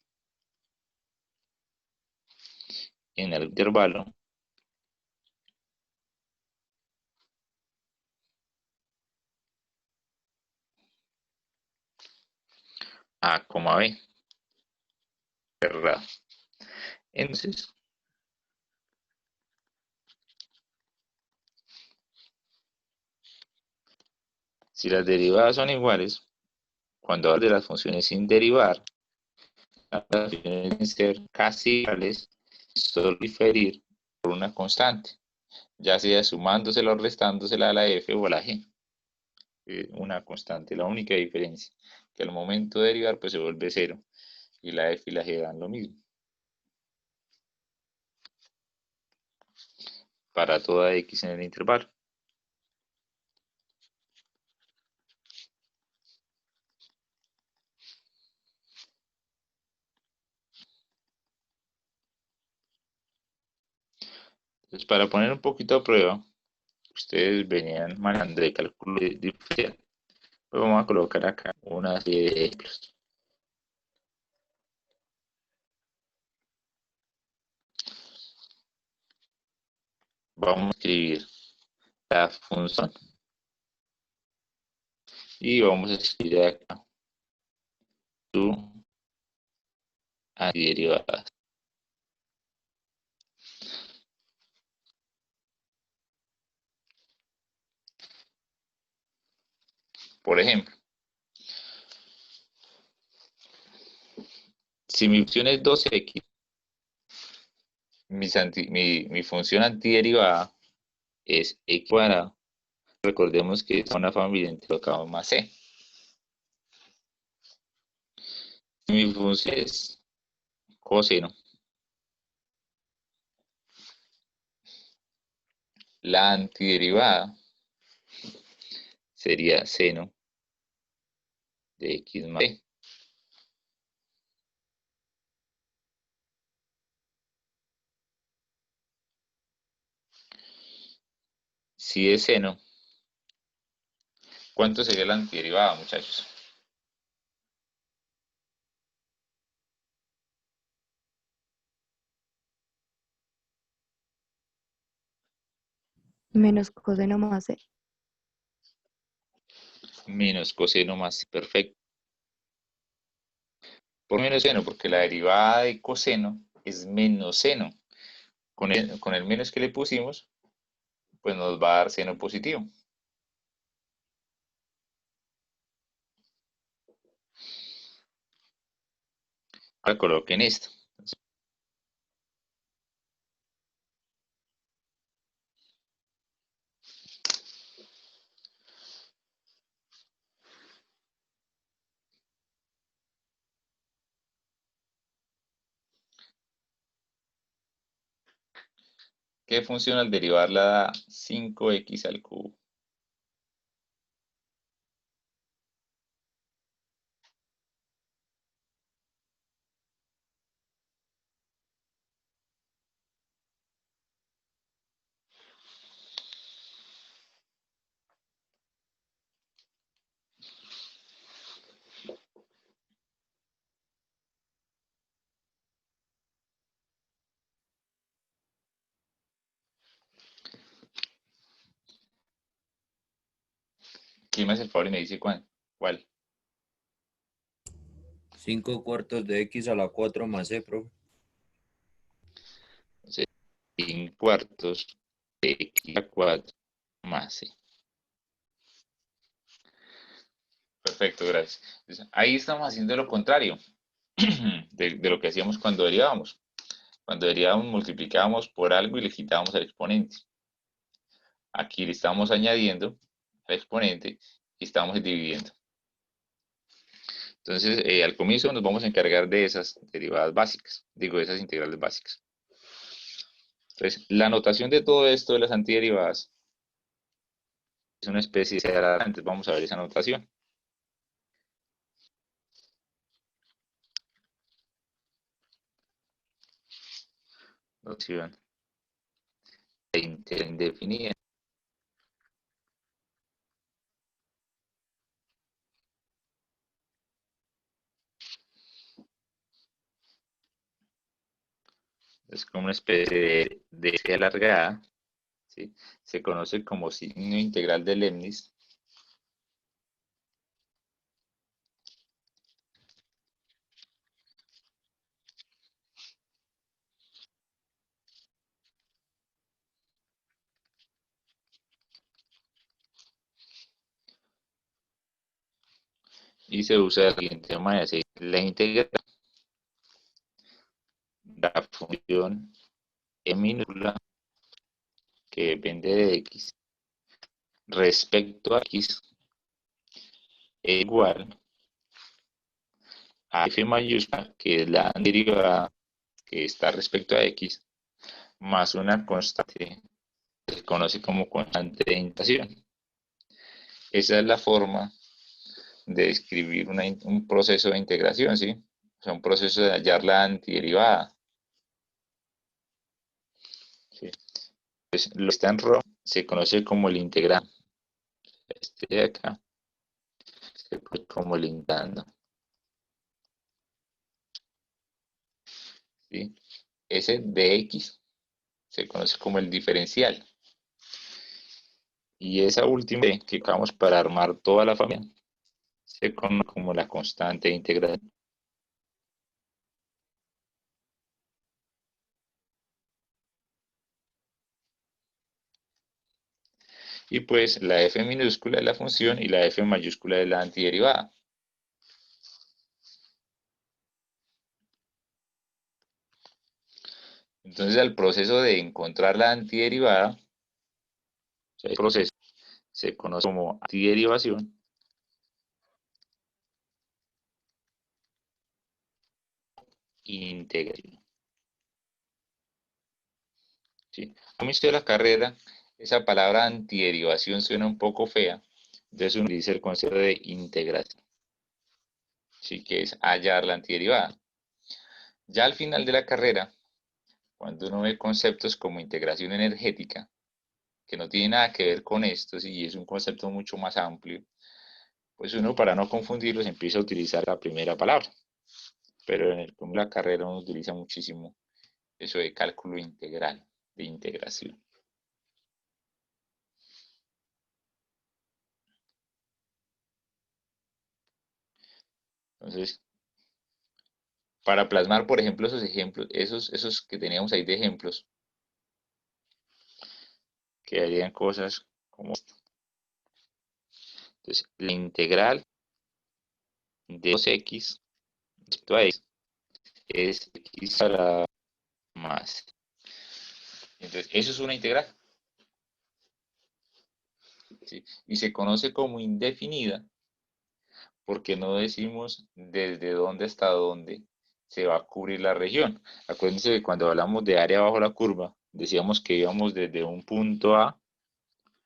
en el intervalo a, b, cerrado. Entonces, si las derivadas son iguales, cuando hablo de las funciones sin derivar, las funciones deben ser casi iguales y solo diferir por una constante, ya sea sumándosela o restándosela a la f o a la g. Una constante, la única diferencia, que al momento de derivar pues se vuelve cero y la f y la g dan lo mismo para toda x en el intervalo. Entonces, para poner un poquito a prueba, ustedes venían manejando el cálculo diferencial. Pues vamos a colocar acá una serie de ejemplos. Vamos a escribir la función y vamos a escribir acá su antiderivadas. Por ejemplo, si mi función es 2x, mi función antiderivada es x cuadrado. Recordemos que es una familia entre acá más c. Mi función es coseno. La antiderivada sería seno de x más c. Si es seno, ¿cuánto sería la antiderivada, muchachos? Menos coseno más c. Menos coseno más c. Perfecto. Por menos seno, porque la derivada de coseno es menos seno. Con el menos que le pusimos, pues nos va a dar seno positivo. Ahora coloquen esto. ¿Qué función al derivarla da 5x al cubo? ¿Quién me hace el favor y me dice cuál? ¿Cuál? 5 cuartos de x a la 4 más c, profe. 5 cuartos de x a la 4 más c. Perfecto, gracias. Entonces, ahí estamos haciendo lo contrario de lo que hacíamos cuando derivábamos. Cuando derivábamos, multiplicábamos por algo y le quitábamos al exponente. Aquí le estamos añadiendo al exponente y estamos dividiendo. Entonces, al comienzo nos vamos a encargar de esas derivadas básicas, digo, de esas integrales básicas. Entonces, la notación de todo esto de las antiderivadas es una especie de antes. Vamos a ver esa notación. Notación de integral indefinida. Es como una especie de C alargada, ¿sí? Se conoce como signo integral de Leibniz. Y se usa de la siguiente manera: ¿sí? La integral, la función e minúscula que depende de x respecto a x es igual a f mayúscula, que es la derivada que está respecto a x, más una constante que se conoce como constante de integración. Esa es la forma de describir un proceso de integración, ¿sí? O sea, un proceso de hallar la antiderivada. ¿Sí? Pues lo que está en rojo se conoce como el integrando. Este de acá se conoce como el integrando. ¿Sí? Ese de x se conoce como el diferencial. Y esa última que usamos para armar toda la familia se conoce como la constante de integración. Y pues la f minúscula es la función y la f mayúscula es la antiderivada. Entonces, al proceso de encontrar la antiderivada, o sea, el proceso se conoce como antiderivación. Integración. ¿Sí? A mí de la carrera, esa palabra antiderivación suena un poco fea. Entonces uno dice el concepto de integración. Sí, que es hallar la antiderivada. Ya al final de la carrera, cuando uno ve conceptos como integración energética, que no tiene nada que ver con esto, y es un concepto mucho más amplio, pues uno, para no confundirlos, empieza a utilizar la primera palabra. Pero en la carrera uno utiliza muchísimo eso de cálculo integral, de integración. Entonces, para plasmar, por ejemplo, esos ejemplos, esos que teníamos ahí de ejemplos, que harían cosas como esto. Entonces, la integral de 2x respecto a x es x a la más. Entonces, eso es una integral. ¿Sí? Y se conoce como indefinida porque no decimos desde dónde hasta dónde se va a cubrir la región. Acuérdense que cuando hablamos de área bajo la curva, decíamos que íbamos desde un punto A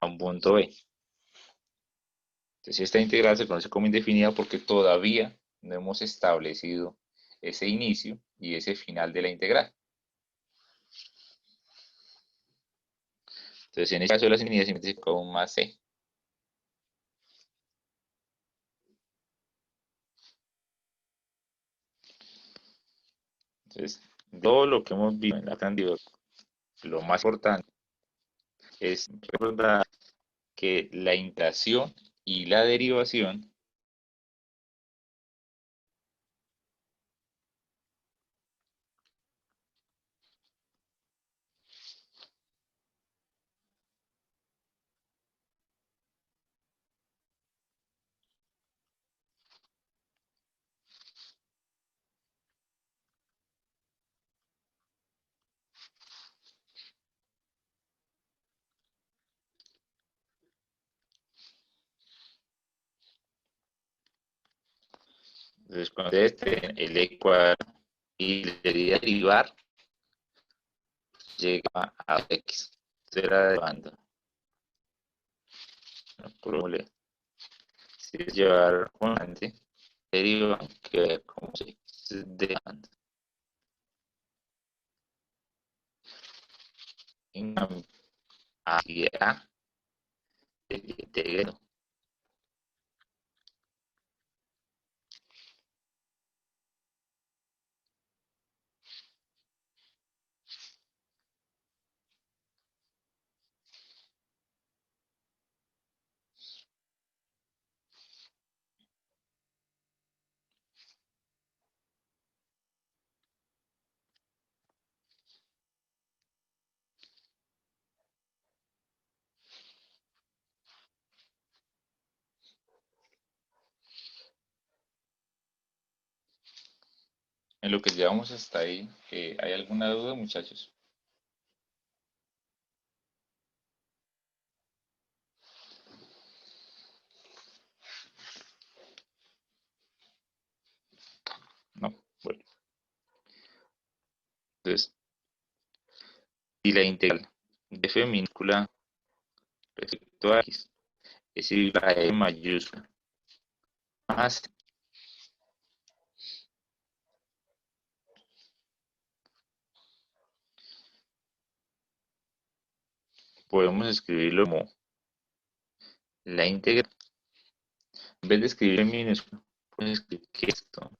a un punto B. Entonces esta integral se conoce como indefinida porque todavía no hemos establecido ese inicio y ese final de la integral. Entonces en este caso de las infinitas siempre con un más c. Entonces todo lo que hemos visto en la cantidad, lo más importante es recordar que la integración y la derivación entonces cuando ustedes tienen el e cuadrado y le derivar llega a x. Será derivando. Si es llevar constante, deriva que como se derivando. En cambio, aquí a el integral. En lo que llevamos hasta ahí, ¿hay alguna duda, muchachos? No, bueno. Entonces, si la integral de f minúscula respecto a x es igual a e mayúscula más, podemos escribirlo como la integral. En vez de escribir en minúscula, podemos escribir que esto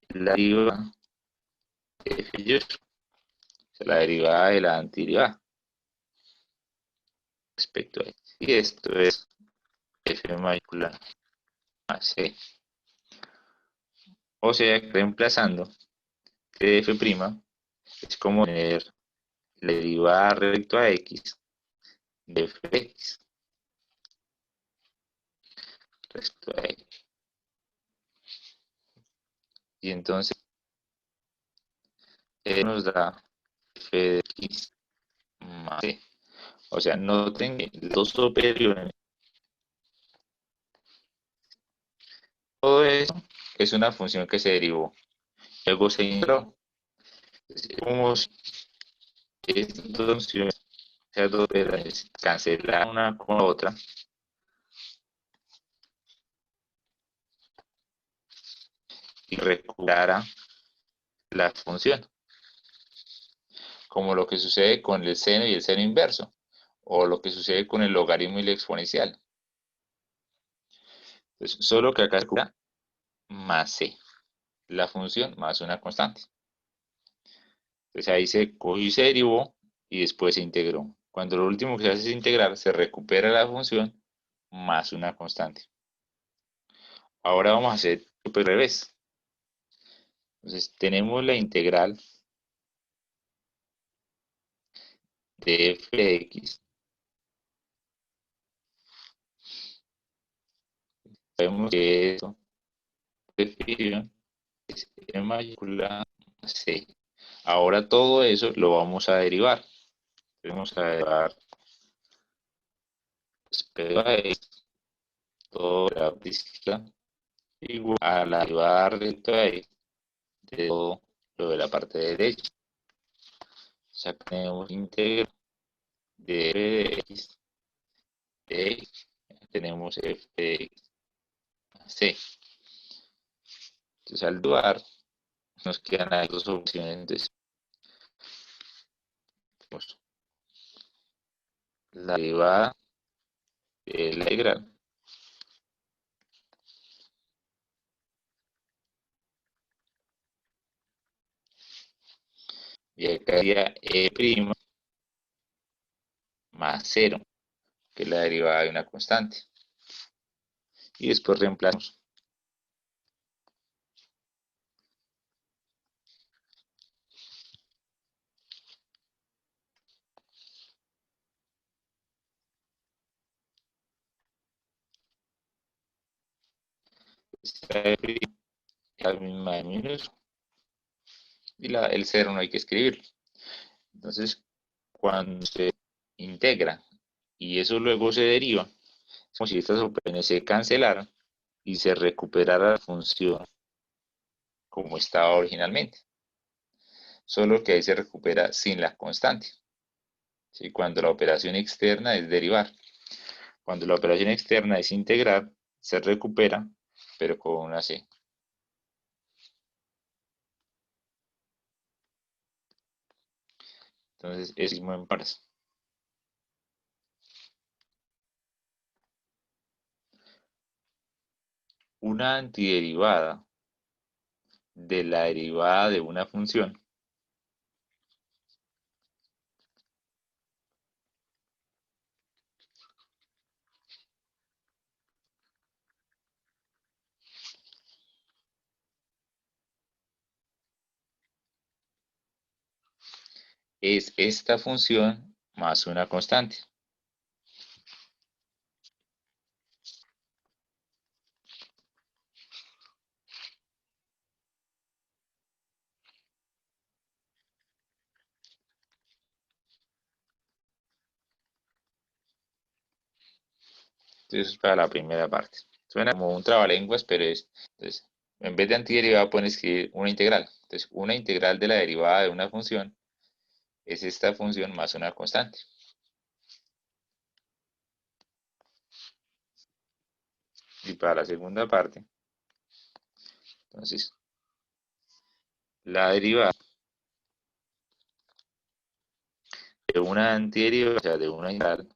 es la derivada de f mayúscula, o sea, la derivada de la antiderivada respecto a x. Y esto es f mayúscula más c. O sea, reemplazando que f' es como tener la derivada respecto a x de f de x respecto a x. Y entonces nos da f de x más c. O sea, noten que los dos superiores, todo eso es una función que se derivó. Luego se integró. Como si estas dos funciones, esas dos operaciones, cancelar una con la otra, y recuperara la función. Como lo que sucede con el seno y el seno inverso, o lo que sucede con el logaritmo y la exponencial. Entonces, solo que acá se recupera más c, la función más una constante. Entonces ahí se cogió y se derivó y después se integró. Cuando lo último que se hace es integrar, se recupera la función más una constante. Ahora vamos a hacer super revés. Entonces tenemos la integral de f de x. Sabemos que eso es en mayúscula c. Ahora todo eso lo vamos a derivar. Vamos a derivar respecto a x, toda la física igual a la derivada respecto a x de todo lo de la parte derecha. sea, tenemos íntegro de f de x, de x. Tenemos f de x, c. Entonces, al dudar, nos quedan las dos opciones. Entonces, pues, la derivada de la integral y acá sería e' más 0, que es la derivada de una constante. Y después reemplazamos. Esta e' es la misma de minúscula. Y el 0 no hay que escribirlo. Entonces, cuando se integra y eso luego se deriva, es como si estas operaciones se cancelaran y se recuperara la función como estaba originalmente. Solo que ahí se recupera sin la constante. ¿Sí? Cuando la operación externa es derivar. Cuando la operación externa es integrar, se recupera, pero con una C. Entonces, es mismo en pares. Una antiderivada de la derivada de una función es esta función más una constante. Entonces, para la primera parte. Suena como un trabalenguas, pero es, entonces, en vez de antiderivada pueden escribir una integral. Entonces, una integral de la derivada de una función es esta función más una constante. Y para la segunda parte, entonces, la derivada de una antiderivada, o sea, de una integral,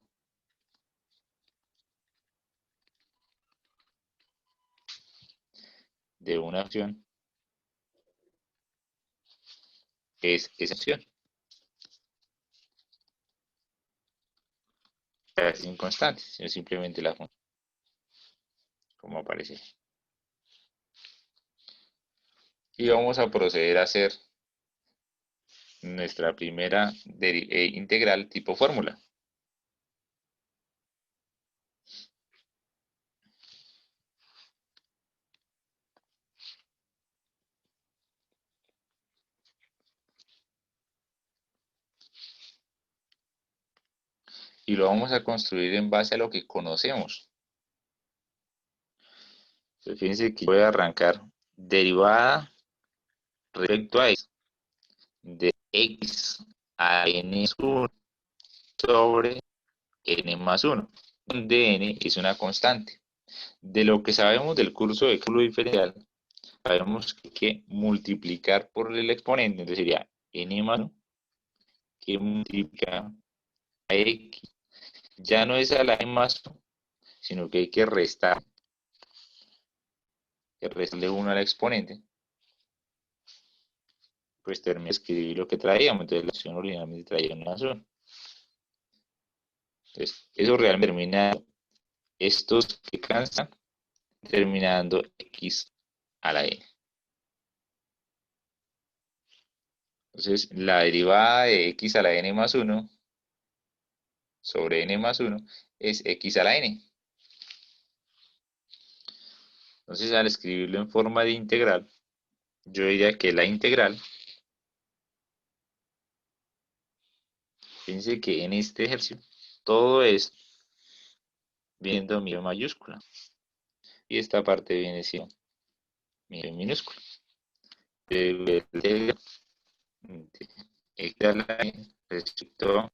de una función, es esa función. O sea, sin constante, sino simplemente la función, como aparece. Y vamos a proceder a hacer nuestra primera integral tipo fórmula. Y lo vamos a construir en base a lo que conocemos. Entonces, fíjense que voy a arrancar derivada respecto a x de x a n sobre n más 1, donde n es una constante. De lo que sabemos del curso de cálculo diferencial, sabemos que hay que multiplicar por el exponente, entonces sería n más 1, que multiplica a x. Ya no es a la n más 1, sino que hay que restarle 1 al exponente. Pues termina de escribir lo que traíamos, entonces la opción originalmente traía una más 1. Entonces, eso realmente termina, estos que cansan, terminando x a la n. Entonces, la derivada de x a la n más 1 sobre n más 1 es x a la n. Entonces, al escribirlo en forma de integral, yo diría que la integral, fíjense que en este ejercicio, todo esto viene mi mayúscula. Y esta parte viene siendo mi minúscula. x a la n respecto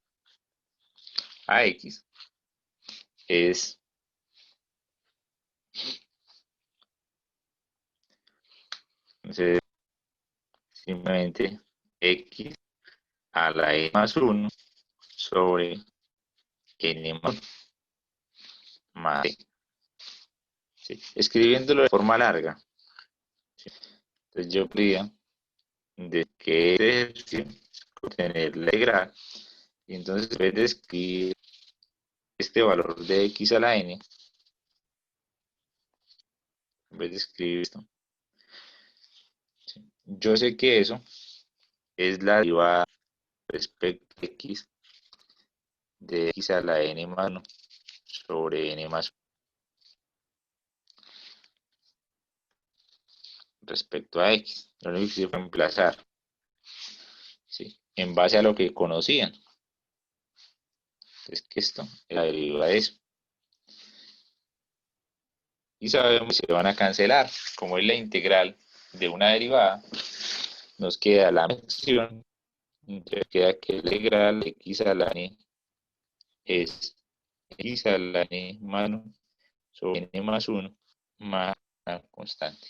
a x es entonces, simplemente x a la n más 1 sobre n más c. ¿Sí? Escribiéndolo de forma larga. ¿Sí? Entonces yo podría de que este ejercicio obtener la integral y entonces en vez de escribir este valor de x a la n, en vez de escribir esto, ¿sí? Yo sé que eso es la derivada respecto a x de x a la n más 1 sobre n más 1 respecto a x. Lo único que se puede reemplazar, ¿sí? En base a lo que conocían. Entonces que esto es la derivada de eso. Y sabemos que se van a cancelar. Como es la integral de una derivada, nos queda la mención, entonces queda que la integral de x a la n es x a la n más 1 sobre n más 1 más una constante.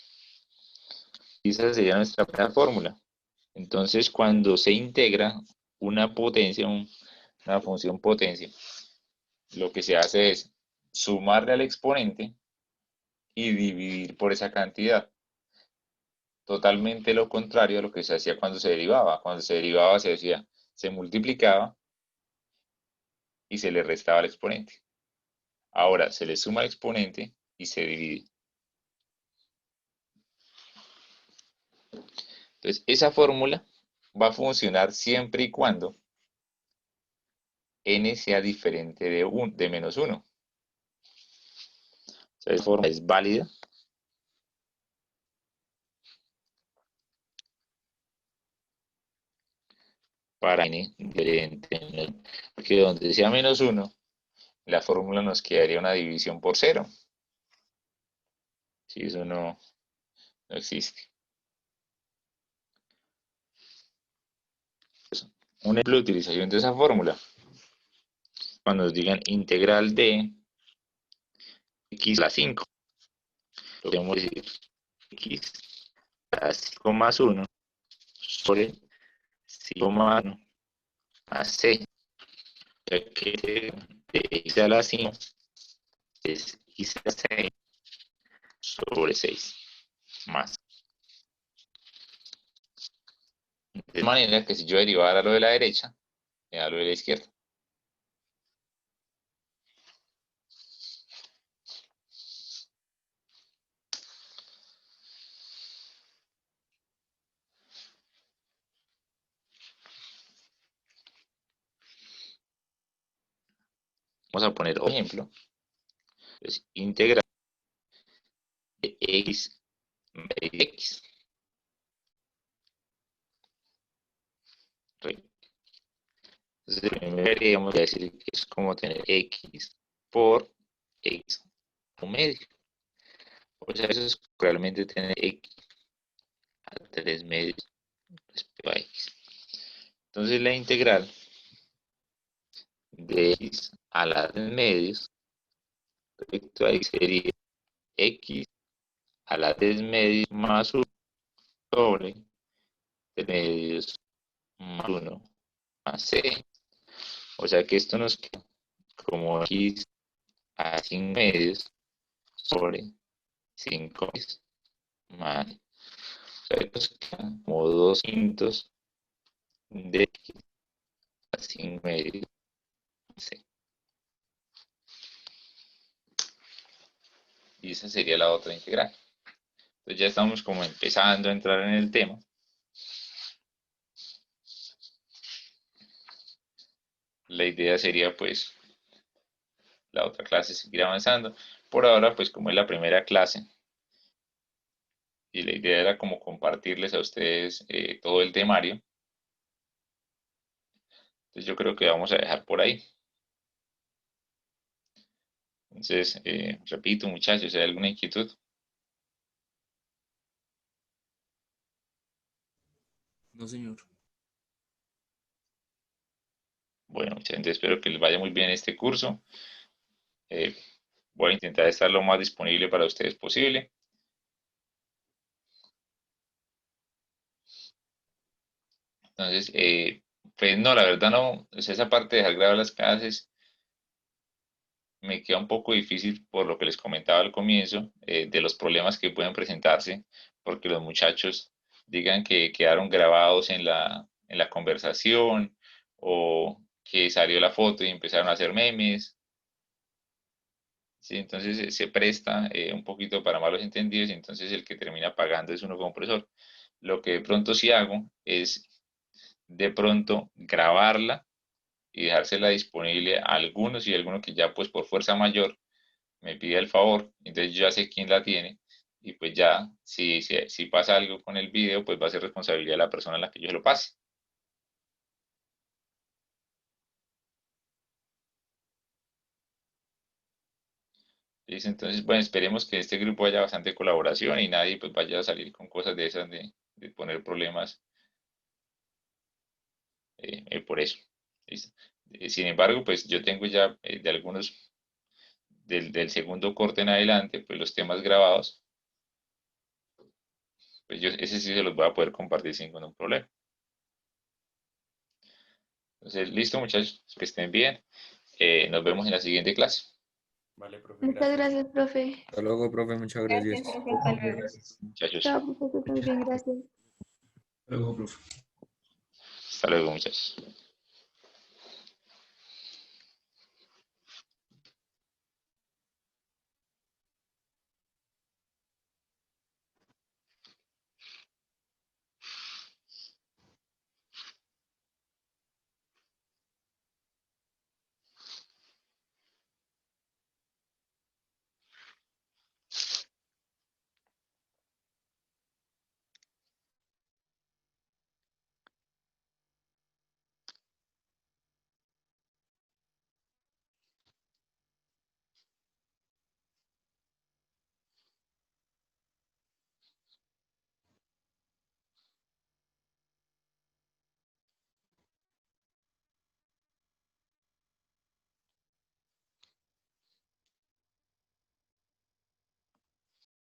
Y esa sería nuestra primera fórmula. Entonces, cuando se integra una potencia, una función potencia, lo que se hace es sumarle al exponente y dividir por esa cantidad. Totalmente lo contrario a lo que se hacía cuando se derivaba. Cuando se derivaba se decía, se multiplicaba y se le restaba al exponente. Ahora se le suma al exponente y se divide. Entonces, esa fórmula va a funcionar siempre y cuando n sea diferente de menos 1. Esa forma es válida para n diferente de menos 1. Porque donde sea menos 1, la fórmula nos quedaría una división por 0. Si eso no existe. Un ejemplo de utilización de esa fórmula. Cuando nos digan integral de x a la 5. Lo podemos decir x a la 5 más 1 sobre 5 más 1 más c. Ya que de x a la 5 es x a la 6 sobre 6 más. De manera que si yo derivara lo de la derecha, me da lo de la izquierda. Vamos a poner otro ejemplo. Entonces, integral de x medio x. Entonces, primero deberíamos decir que es como tener x por x a un medio. O sea, eso es realmente tener x a 3 medios respecto a x. Entonces, la integral de x a la 3 medios respecto a x sería x a la 3 medios más 1 sobre 3 medios más 1 más c. O sea que esto nos queda como x a 5 medios sobre 5 medios más. O sea que nos queda como 2 quintos de x a 5 medios más c. Y esa sería la otra integral. Entonces ya estamos como empezando a entrar en el tema. La idea sería pues la otra clase seguir avanzando. Por ahora pues como es la primera clase y la idea era como compartirles a ustedes todo el temario. Entonces yo creo que vamos a dejar por ahí. Entonces, repito muchachos, si hay alguna inquietud. No, señor. Bueno, muchachos, entonces espero que les vaya muy bien este curso. Eh, Voy a intentar estar lo más disponible para ustedes posible. Entonces, pues no, la verdad no, o sea, esa parte de dejar grabar las clases me queda un poco difícil por lo que les comentaba al comienzo, de los problemas que pueden presentarse, porque los muchachos digan que quedaron grabados en la conversación o que salió la foto y empezaron a hacer memes. Sí, entonces se presta un poquito para malos entendidos y entonces el que termina pagando es uno como profesor. Lo que de pronto sí hago es de pronto grabarla y dejársela disponible a algunos y alguno que ya pues por fuerza mayor me pide el favor, entonces yo ya sé quién la tiene y pues ya si pasa algo con el video pues va a ser responsabilidad de la persona a la que yo se lo pase. ¿Listo? Entonces, bueno, esperemos que este grupo haya bastante colaboración y nadie pues vaya a salir con cosas de esas de poner problemas por eso. ¿Listo? Sin embargo, pues yo tengo ya de algunos del segundo corte en adelante, pues los temas grabados, pues yo ese sí se los voy a poder compartir sin ningún problema. Entonces, listo muchachos, que estén bien. Nos vemos en la siguiente clase. Vale, profe, Muchas gracias. gracias, profe. Hasta luego, profe, muchas Gracias, gracias. profe. Hasta luego. Gracias, muchachos. Chao, profe, que estés bien, gracias. Luego, profe. Hasta luego, muchachos.